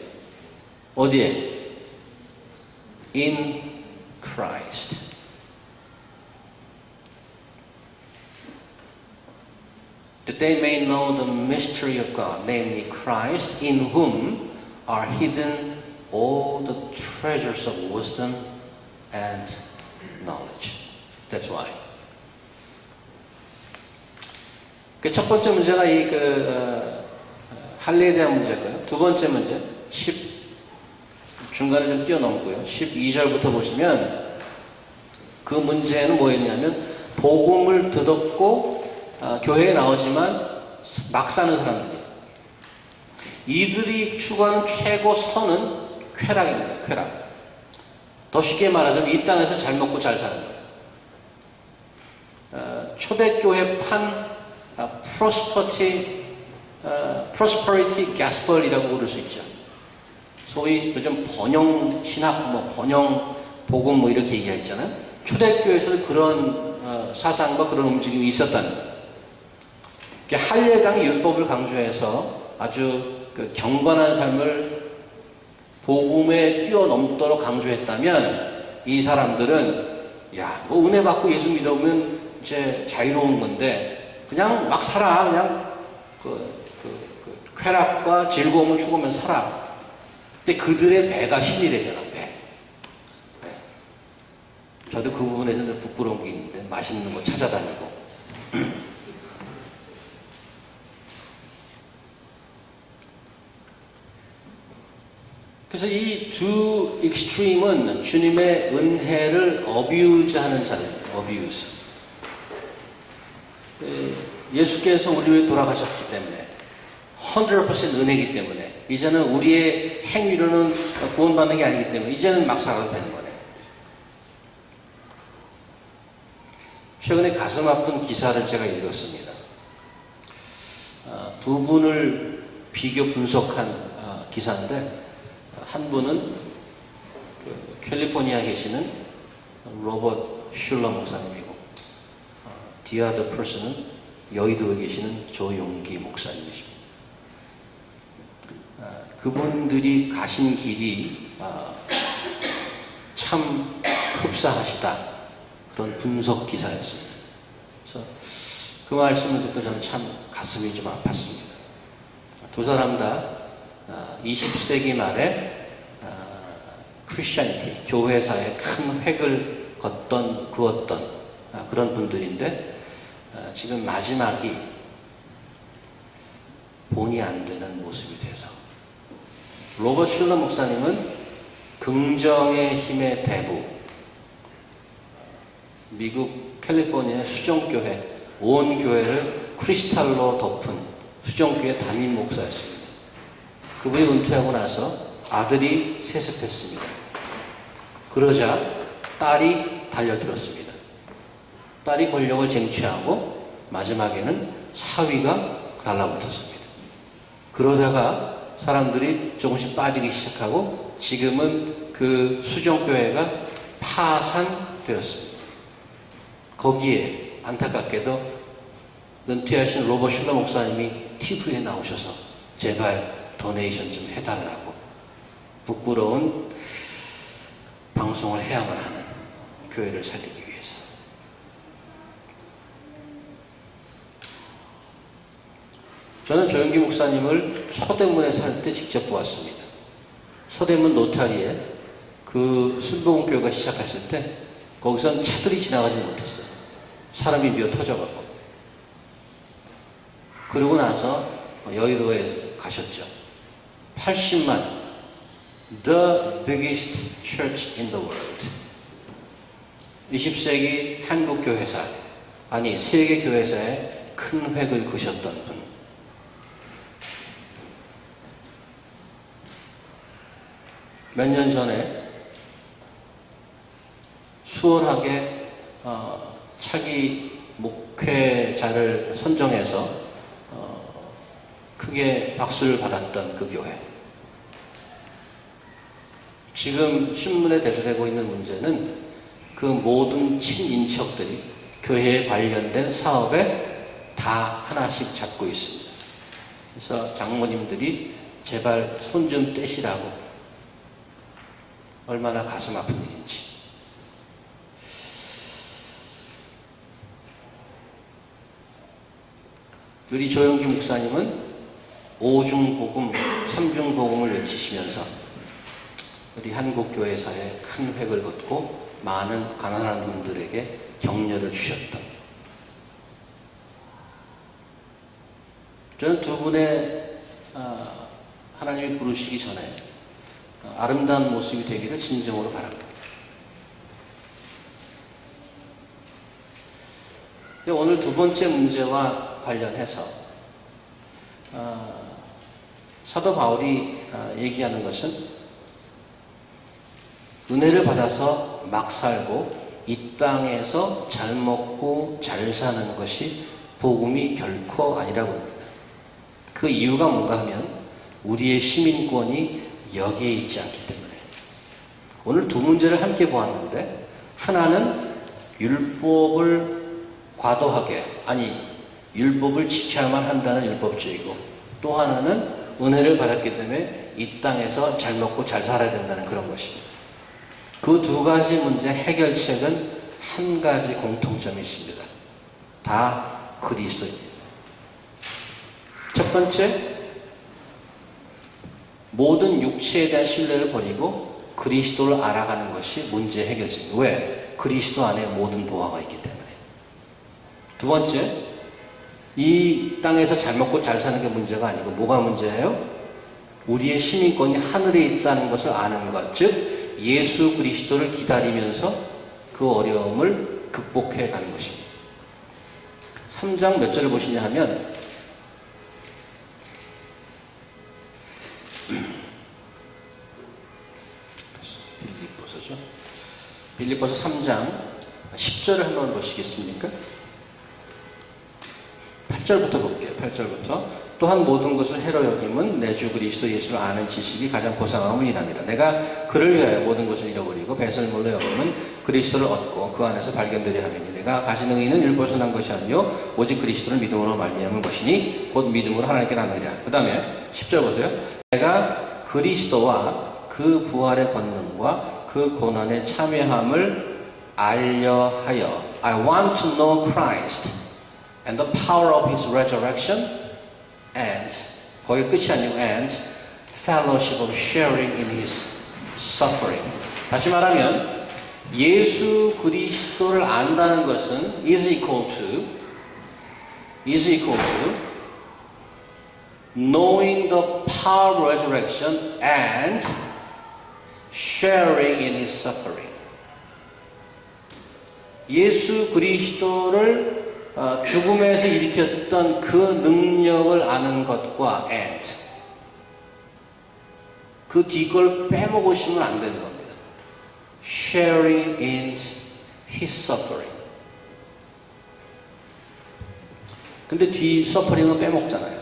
A: In Christ. That they may know the mystery of God, namely Christ, in whom are hidden all the treasures of wisdom and knowledge. That's why. 그 첫 번째 문제가 할례에 대한 문제고요. 두 번째 문제, 중간에 좀 뛰어넘고요. 12절부터 보시면 그 문제는 뭐였냐면 복음을 듣고 교회에 나오지만 막 사는 사람들이에요. 이들이 추구하는 최고 선은 쾌락입니다. 쾌락. 더 쉽게 말하자면 이 땅에서 잘 먹고 잘 사는 거예요. 초대교회판 prosperity gospel이라고 부를 수 있죠. 소위 요즘 번영 신학, 번영 복음 이렇게 얘기했잖아요. 초대교회에서는 그런 사상과 그런 움직임이 있었다는 거예요. 할례당이 율법을 강조해서 아주 경건한 삶을 복음에 뛰어넘도록 강조했다면 이 사람들은 은혜 받고 예수 믿으면 이제 자유로운 건데 그냥 막 살아. 그냥 쾌락과 즐거움을 추구하면서 살아. 근데 그들의 배가 신이 되잖아. 배. 저도 그 부분에서 좀 부끄러운 게 있는데 맛있는 거 찾아다니고 그래서 이 두 익스트림은 주님의 은혜를 어뷰즈하는 자들입니다. 어뷰즈. 예수께서 우리 위해 돌아가셨기 때문에 100% 은혜이기 때문에 이제는 우리의 행위로는 구원받는 게 아니기 때문에 이제는 막 살아도 되는 거네. 최근에 가슴 아픈 기사를 제가 읽었습니다. 두 분을 비교 분석한 기사인데 한 분은 캘리포니아에 계시는 로버트 슐러 목사님이고 The other person은 여의도에 계시는 조용기 목사님이십니다. 그분들이 가신 길이 참 흡사하시다, 그런 분석 기사였습니다. 그래서 그 말씀을 듣고 저는 참 가슴이 좀 아팠습니다. 두 사람 다 20세기 말에 크리스천리티, 교회사에 큰 획을 그었던 그런 분들인데, 지금 마지막이 본이 안 되는 모습이 돼서. 로버트 슐러 목사님은 긍정의 힘의 대부, 미국 캘리포니아 수정교회 온 교회를 크리스탈로 덮은 수정교회 담임 목사였습니다. 그분이 은퇴하고 나서 아들이 세습했습니다. 그러자 딸이 달려들었습니다. 딸이 권력을 쟁취하고 마지막에는 사위가 달라붙었습니다. 그러다가 사람들이 조금씩 빠지기 시작하고 지금은 그 수정교회가 파산되었습니다. 거기에 안타깝게도 은퇴하신 로버트 슐러 목사님이 TV에 나오셔서 제발 도네이션 좀 해달라고 부끄러운 방송을 해야만 하는, 교회를 살리기 위해서. 저는 조영기 목사님을 서대문에 살 때 직접 보았습니다. 서대문 노타리에 그 순복음교회가 시작했을 때 거기선 차들이 지나가지 못했어요. 사람이 미어 터져가고. 그러고 나서 여의도에 가셨죠. 80만, the biggest church in the world. 20세기 한국 교회사, 아니 세계 교회사에 큰 획을 그셨던 분. 몇 년 전에 수월하게 차기 목회자를 선정해서 크게 박수를 받았던 그 교회. 지금 신문에 대두되고 있는 문제는 그 모든 친인척들이 교회에 관련된 사업에 다 하나씩 잡고 있습니다. 그래서 장모님들이 제발 손 좀 떼시라고. 얼마나 가슴 아픈 일인지. 우리 조영기 목사님은 5중복음, 3중복음을 외치시면서 우리 한국교회사에 큰 획을 걷고 많은 가난한 분들에게 격려를 주셨던. 저는 두 분의 하나님이 부르시기 전에 아름다운 모습이 되기를 진정으로 바랍니다. 오늘 두 번째 문제와 관련해서 사도 바울이 얘기하는 것은 은혜를 받아서 막 살고 이 땅에서 잘 먹고 잘 사는 것이 복음이 결코 아니라고 합니다. 그 이유가 뭔가 하면 우리의 시민권이 여기에 있지 않기 때문에. 오늘 두 문제를 함께 보았는데, 하나는 율법을 과도하게, 아니 율법을 지켜야만 한다는 율법주의고, 또 하나는 은혜를 받았기 때문에 이 땅에서 잘 먹고 잘 살아야 된다는 그런 것입니다. 그 두 가지 문제 해결책은 한 가지 공통점이 있습니다. 다 그리스도입니다. 첫 번째, 모든 육체에 대한 신뢰를 버리고 그리스도를 알아가는 것이 문제 해결책입니다. 왜? 그리스도 안에 모든 보화가 있기 때문에. 두 번째, 이 땅에서 잘 먹고 잘 사는 게 문제가 아니고 뭐가 문제예요? 우리의 시민권이 하늘에 있다는 것을 아는 것, 즉 예수 그리스도를 기다리면서 그 어려움을 극복해 가는 것입니다. 3장 몇 절을 보시냐 하면 빌립보서 3장 10절을 한번 보시겠습니까? 8절부터 볼게요. 8절부터. 또한 모든 것을 해로 여김은 내 주 그리스도 예수를 아는 지식이 가장 고상함을 이랍니다. 내가 그를 위하여 모든 것을 잃어버리고 배설물로 여김은 그리스도를 얻고 그 안에서 발견되려 하면 내가 가진 의의는 일부에서 난 것이 아니요 오직 그리스도를 믿음으로 말미암은 것이니 곧 믿음으로 하나님께 나느니라. 그 다음에 10절 보세요. 내가 그리스도와 그 부활의 권능과 그 고난의 참여함을 알려 하여 I want to know Christ and the power of His resurrection and 거기 끝이 아니고 and fellowship of sharing in His suffering. 다시 말하면 예수 그리스도를 안다는 것은 is equal to knowing the power of resurrection and sharing in His suffering. 예수 그리스도를 죽음에서 일으켰던 그 능력을 아는 것과 and 그 뒤걸 빼먹으시면 안 되는 겁니다. Sharing in His suffering. 근데 뒤 suffering은 빼먹잖아요.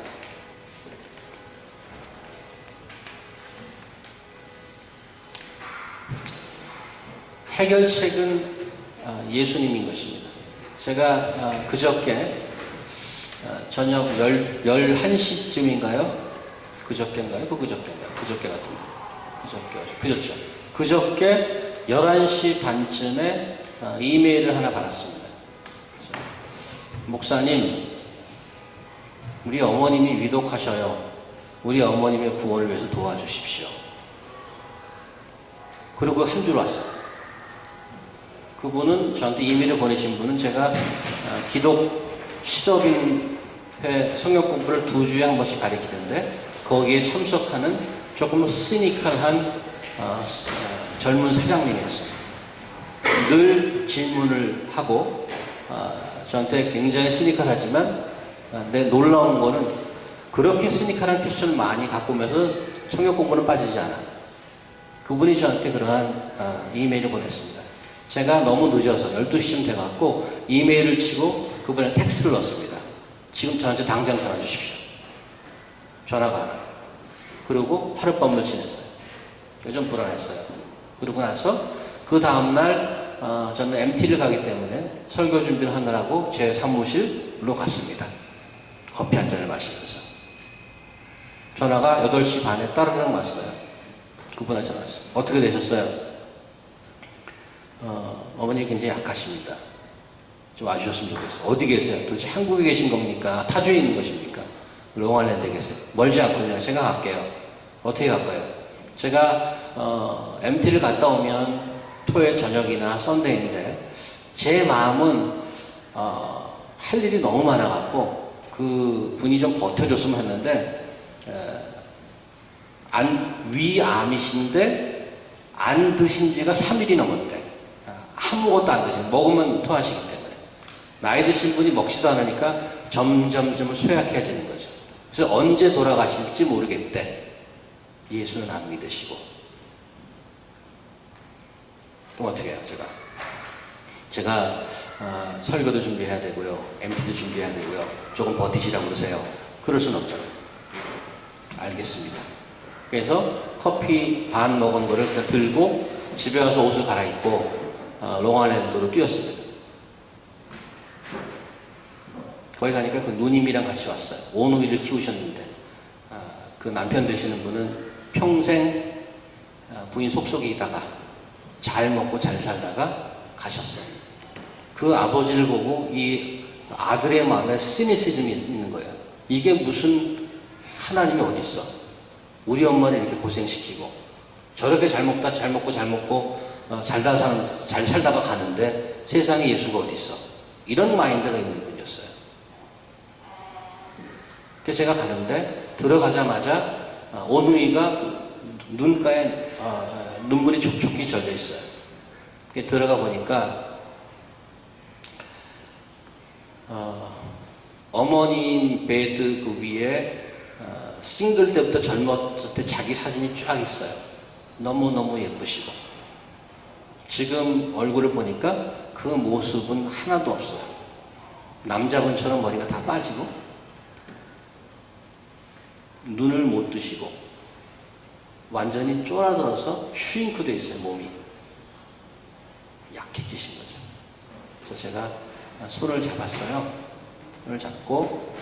A: 해결책은 예수님인 것입니다. 제가 그저께 저녁 11시쯤인가요? 그저께 같은데. 그저께. 그저께 11시 반쯤에 이메일을 하나 받았습니다. 목사님, 우리 어머님이 위독하셔요. 우리 어머님의 구원을 위해서 도와주십시오. 그리고 한 줄 왔어요. 그분은 저한테 이메일을 보내신 분은 제가 기독 시적인회 성역 공부를 2주에 한 번씩 가르치는데 거기에 참석하는 조금 시니컬한 젊은 사장님이었어요. 늘 질문을 하고 저한테 굉장히 시니컬하지만 내 놀라운 거는 그렇게 시니컬한 퀘스천을 많이 갖고 오면서 성역 공부는 빠지지 않아. 그분이 저한테 그러한 이메일을 보냈습니다. 제가 너무 늦어서 12시쯤 돼갖고 이메일을 치고 그분의 텍스트를 넣었습니다. 지금 저한테 당장 전화 주십시오. 전화가 안 와요. 그리고 하룻밤을 지냈어요. 좀 불안했어요. 그러고 나서 그 다음날 저는 MT를 가기 때문에 설교 준비를 하느라고 제 사무실로 갔습니다. 커피 한 잔을 마시면서. 전화가 8시 반에 따르릉 왔어요. 그분한테 전화 왔어요. 어떻게 되셨어요? 어머님이 굉장히 약하십니다. 좀 와주셨으면 좋겠어요. 어디 계세요? 도대체 한국에 계신 겁니까? 타주에 있는 것입니까? 롱아일랜드에 계세요. 멀지 않거든요. 생각할게요. 어떻게 갈까요? 제가 MT를 갔다 오면 토요일 저녁이나 썬데이인데 제 마음은 할 일이 너무 많아갖고 그 분이 좀 버텨줬으면 했는데 위암이신데 안 드신 지가 3일이 넘었대. 아무것도 안 드시는, 먹으면 토하시기 때문에. 나이 드신 분이 먹지도 않으니까 점점 쇠약해지는 거죠. 그래서 언제 돌아가실지 모르겠대. 예수는 안 믿으시고. 그럼 어떻게 해요, 제가 설교도 준비해야 되고요. MT도 준비해야 되고요. 조금 버티시라고 그러세요. 그럴 수는 없잖아요. 알겠습니다. 그래서 커피 반 먹은 거를 그냥 들고 집에 가서 옷을 갈아입고 롱아일랜드로 뛰었습니다. 거기 가니까 그 누님이랑 같이 왔어요. 오누이를 키우셨는데 그 남편 되시는 분은 평생 부인 속속이다가 잘 먹고 잘 살다가 가셨어요. 그 아버지를 보고 이 아들의 마음에 시니시즘이 있는 거예요. 이게 무슨 하나님이 어디 있어? 우리 엄마를 이렇게 고생시키고 저렇게 잘 먹고 잘 살다가 가는데 세상에 예수가 어디 있어? 이런 마인드가 있는 분이었어요. 그래서 제가 가는데 들어가자마자 오누이가 눈가에 눈물이 촉촉히 젖어 있어요. 들어가 보니까 어머니 베드 그 위에 싱글 때부터 젊었을 때 자기 사진이 쫙 있어요. 너무너무 예쁘시고 지금 얼굴을 보니까 그 모습은 하나도 없어요. 남자분처럼 머리가 다 빠지고 눈을 못 뜨시고 완전히 쫄아들어서 슈잉크돼 있어요. 몸이 약해. 제가 손을 잡았어요. 손을 잡고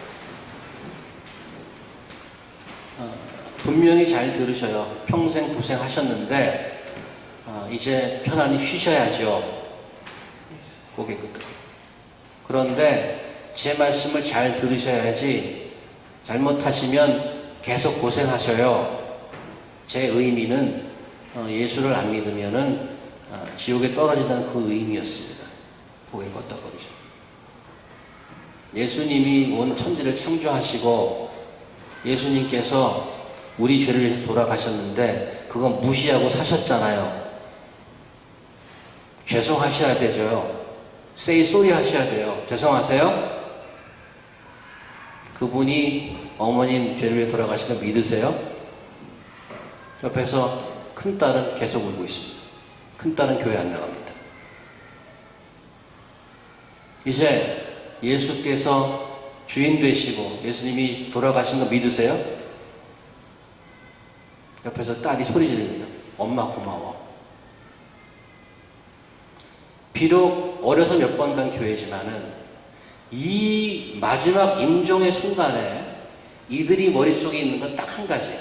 A: 분명히 잘 들으셔요. 평생 고생하셨는데 이제 편안히 쉬셔야죠. 고개 끄덕. 그런데 제 말씀을 잘 들으셔야지 잘못하시면 계속 고생하셔요. 제 의미는 예수를 안 믿으면은 지옥에 떨어진다는 그 의미였습니다. 고개 끄덕거리죠. 예수님이 온 천지를 창조하시고 예수님께서 우리 죄를 위해서 돌아가셨는데 그건 무시하고 사셨잖아요. 죄송하셔야 되죠. say sorry 하셔야 돼요. 죄송하세요? 그분이 어머님 죄를 위해 돌아가신 거 믿으세요? 옆에서 큰딸은 계속 울고 있습니다. 큰딸은 교회 안 나갑니다. 이제 예수께서 주인 되시고 예수님이 돌아가신 거 믿으세요? 옆에서 딸이 소리 지릅니다. 엄마 고마워. 비록 어려서 몇 번 간 교회지만은 이 마지막 임종의 순간에 이들이 머릿속에 있는 건 딱 한 가지.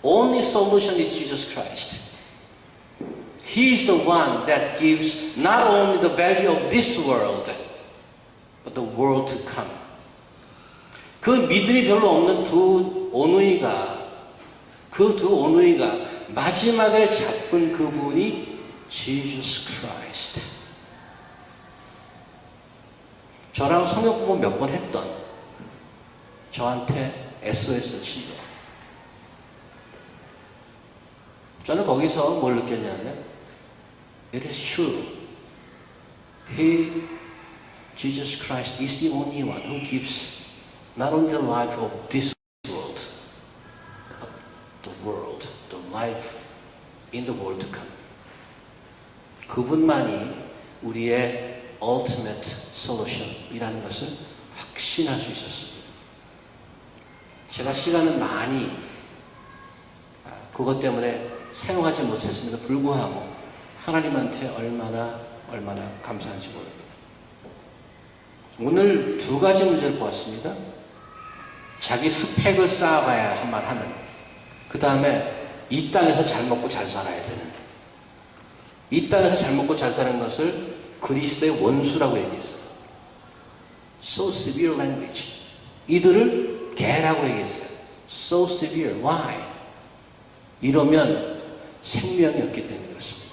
A: Only solution is Jesus Christ. He is the one that gives not only the value of this world, but the world to come. 그 믿음이 별로 없는 두 오누이가 마지막에 잡은 그분이 Jesus Christ. 저랑 성역 공부 몇 번 했던 저한테 SOS 친 거. 저는 거기서 뭘 느꼈냐면 It is true. Jesus Christ is the only one who gives not only the life of this world, but the world, the life in the world to come. 그분만이 우리의 ultimate solution이라는 것을 확신할 수 있었습니다. 제가 시간을 많이 그것 때문에 사용하지 못했음에도 불구하고 하나님한테 얼마나 감사한지 모릅니다. 오늘 두 가지 문제를 보았습니다. 자기 스펙을 쌓아가야만 하는, 그 다음에 이 땅에서 잘 먹고 잘 살아야 되는, 이 땅에서 잘 먹고 잘 사는 것을 그리스도의 원수라고 얘기했어요. So severe language. 이들을 개라고 얘기했어요. So severe. Why? 이러면 생명이 없기 때문에 그렇습니다.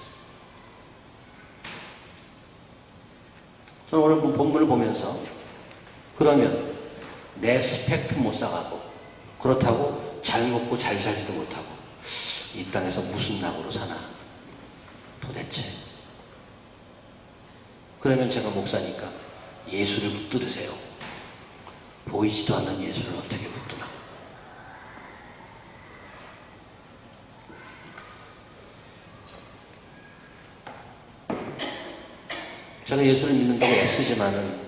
A: 저는 오늘 본문을 보면서 그러면 내 스펙도 못 쌓아가고 그렇다고 잘 먹고 잘 살지도 못하고 이 땅에서 무슨 낙으로 사나 도대체. 그러면 제가 목사니까 예수를 붙들으세요. 보이지도 않는 예수를 어떻게 붙드나. 제가 예수를 믿는다고 애쓰지만은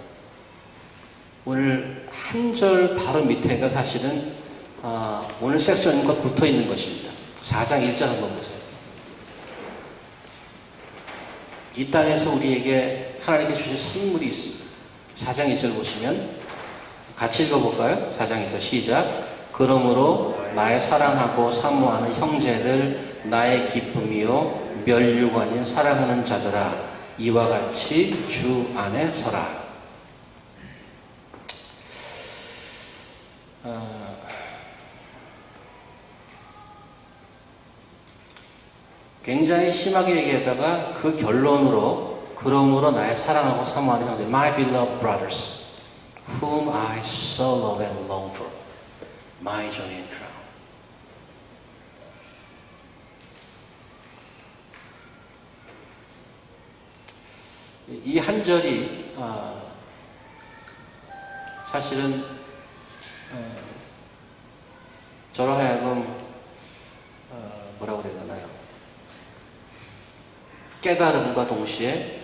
A: 오늘 한 절 바로 밑에가 사실은 오늘 섹션과 붙어 있는 것입니다. 4장 1절 한번 보세요. 이 땅에서 우리에게 하나님께 주신 선물이 있습니다. 4장 1절 보시면 같이 읽어볼까요? 4장 1절 시작. 그러므로 나의 사랑하고 사모하는 형제들, 나의 기쁨이요 멸류가 아닌 사랑하는 자들아, 이와 같이 주 안에 서라. 굉장히 심하게 얘기하다가 그 결론으로 그러므로 나의 사랑하고 사모하는 형제, My beloved brothers, whom I so love and long for, my joy and crown. 이 한 절이 사실은 저로 하여금 뭐라고 해야 되나요? 깨달음과 동시에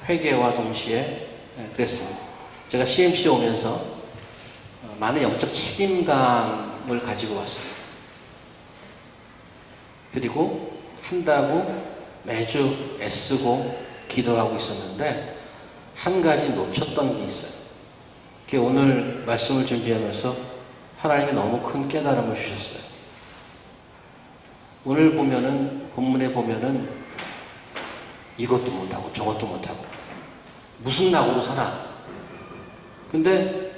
A: 회개와 동시에 그랬습니다. 제가 CMC 오면서 많은 영적 책임감을 가지고 왔습니다. 그리고 한다고 매주 애쓰고 기도하고 있었는데 한 가지 놓쳤던 게 있어요. 그게 오늘 말씀을 준비하면서 하나님이 너무 큰 깨달음을 주셨어요. 오늘 보면은, 본문에 보면은 이것도 못하고 저것도 못하고 무슨 낙으로 사나? 근데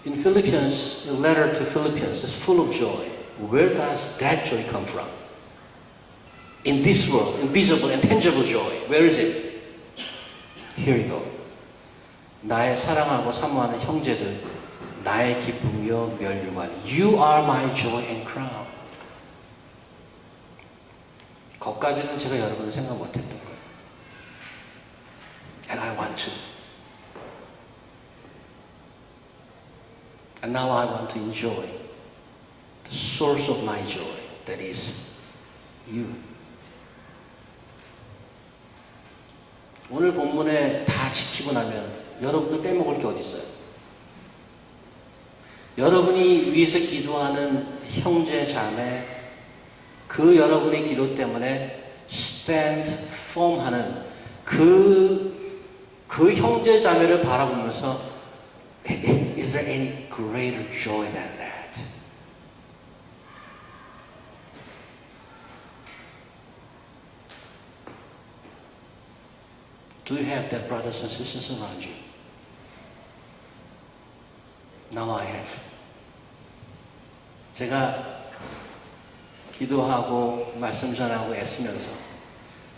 A: in Philippians, the letter to Philippians is full of joy. Where does that joy come from? In this world, invisible and tangible joy. Where is it? Here you go. 나의 사랑하고 사모하는 형제들, 나의 기쁨이요 멸류관. You are my joy and crown. 거기까지는 제가 여러분을 생각 못했던 거예요. And I want to. And now I want to enjoy the source of my joy, that is you. 오늘 본문에 다 지키고 나면 여러분들 빼먹을 게 어디 있어요? 여러분이 위해서 기도하는 형제 자매, 그 여러분의 기도 때문에 stand firm 하는 그 형제 자매를 바라보면서 is there any greater joy than that? Do you have that brothers and sisters around you? Now I have. 제가 기도하고 말씀 전하고 애쓰면서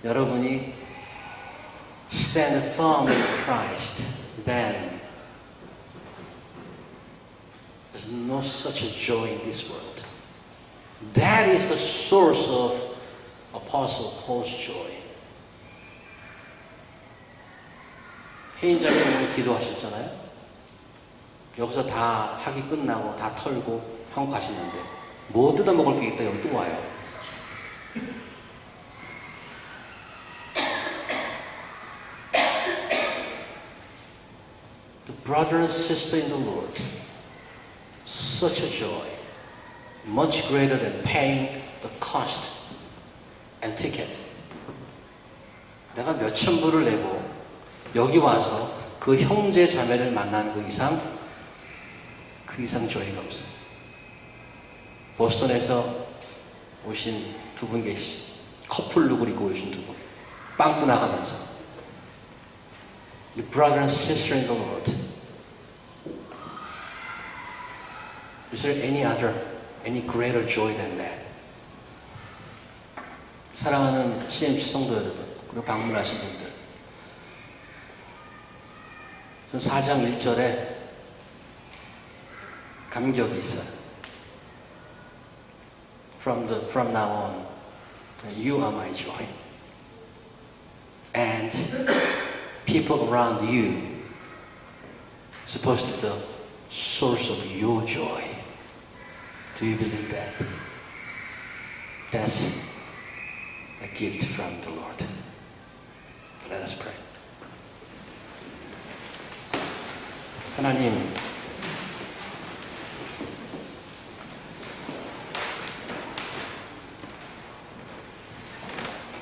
A: 여러분이 stand firm in Christ, then there's no such a joy in this world. That is the source of Apostle Paul's joy. 혜인자매 오늘 기도하셨잖아요. 여기서 다 학위 끝나고 다 털고 한국 가시는데 뭐 뜯어먹을 게 있다 여기 또 와요. The brother and sister in the Lord, such a joy, much greater than paying the cost and ticket. 내가 몇천 불을 내고 여기 와서 그 형제 자매를 만나는 그 이상 조이가 없어요. 보스턴에서 오신 두 분 계시, 커플룩을 입고 오신 두 분, 빵꾸 나가면서 The brother and sister in the Lord. Is there any greater joy than that? 사랑하는 CMC 성도 여러분, 그리고 방문하신 분들, 전 4장 1절에 감격이 있어요. From now on, you are my joy. And people around you supposed to be the source of your joy. Do you believe that? That's a gift from the Lord. Let us pray. 하나님,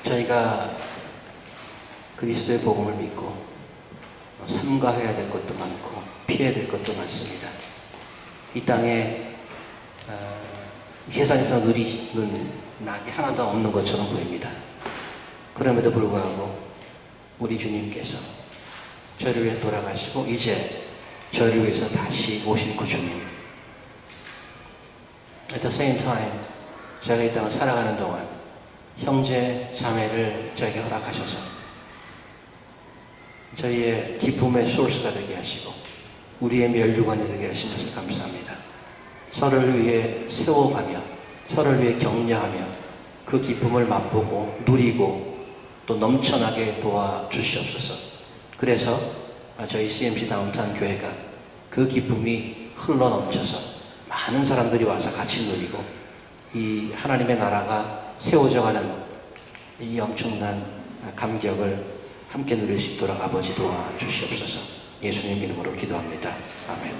A: 저희가 그리스도의 복음을 믿고 삼가해야 될 것도 많고 피해야 될 것도 많습니다. 이 땅에 이 세상에서 누리는 낙이 하나도 없는 것처럼 보입니다. 그럼에도 불구하고 우리 주님께서 저희를 위해 돌아가시고 이제 저희를 위해서 다시 오실 그 주님. At the same time, 저희가 이 땅을 살아가는 동안 형제, 자매를 저에게 허락하셔서 저희의 기쁨의 소스가 되게 하시고 우리의 멸류관이 되게 하시면서 감사합니다. 서로를 위해 세워가며 서로를 위해 격려하며 그 기쁨을 맛보고 누리고 또 넘쳐나게 도와주시옵소서. 그래서 저희 CMC 다운타운 교회가 그 기쁨이 흘러넘쳐서 많은 사람들이 와서 같이 누리고 이 하나님의 나라가 세워져가는 이 엄청난 감격을 함께 누릴 수 있도록 아버지 도와주시옵소서. 예수님 이름으로 기도합니다. 아멘.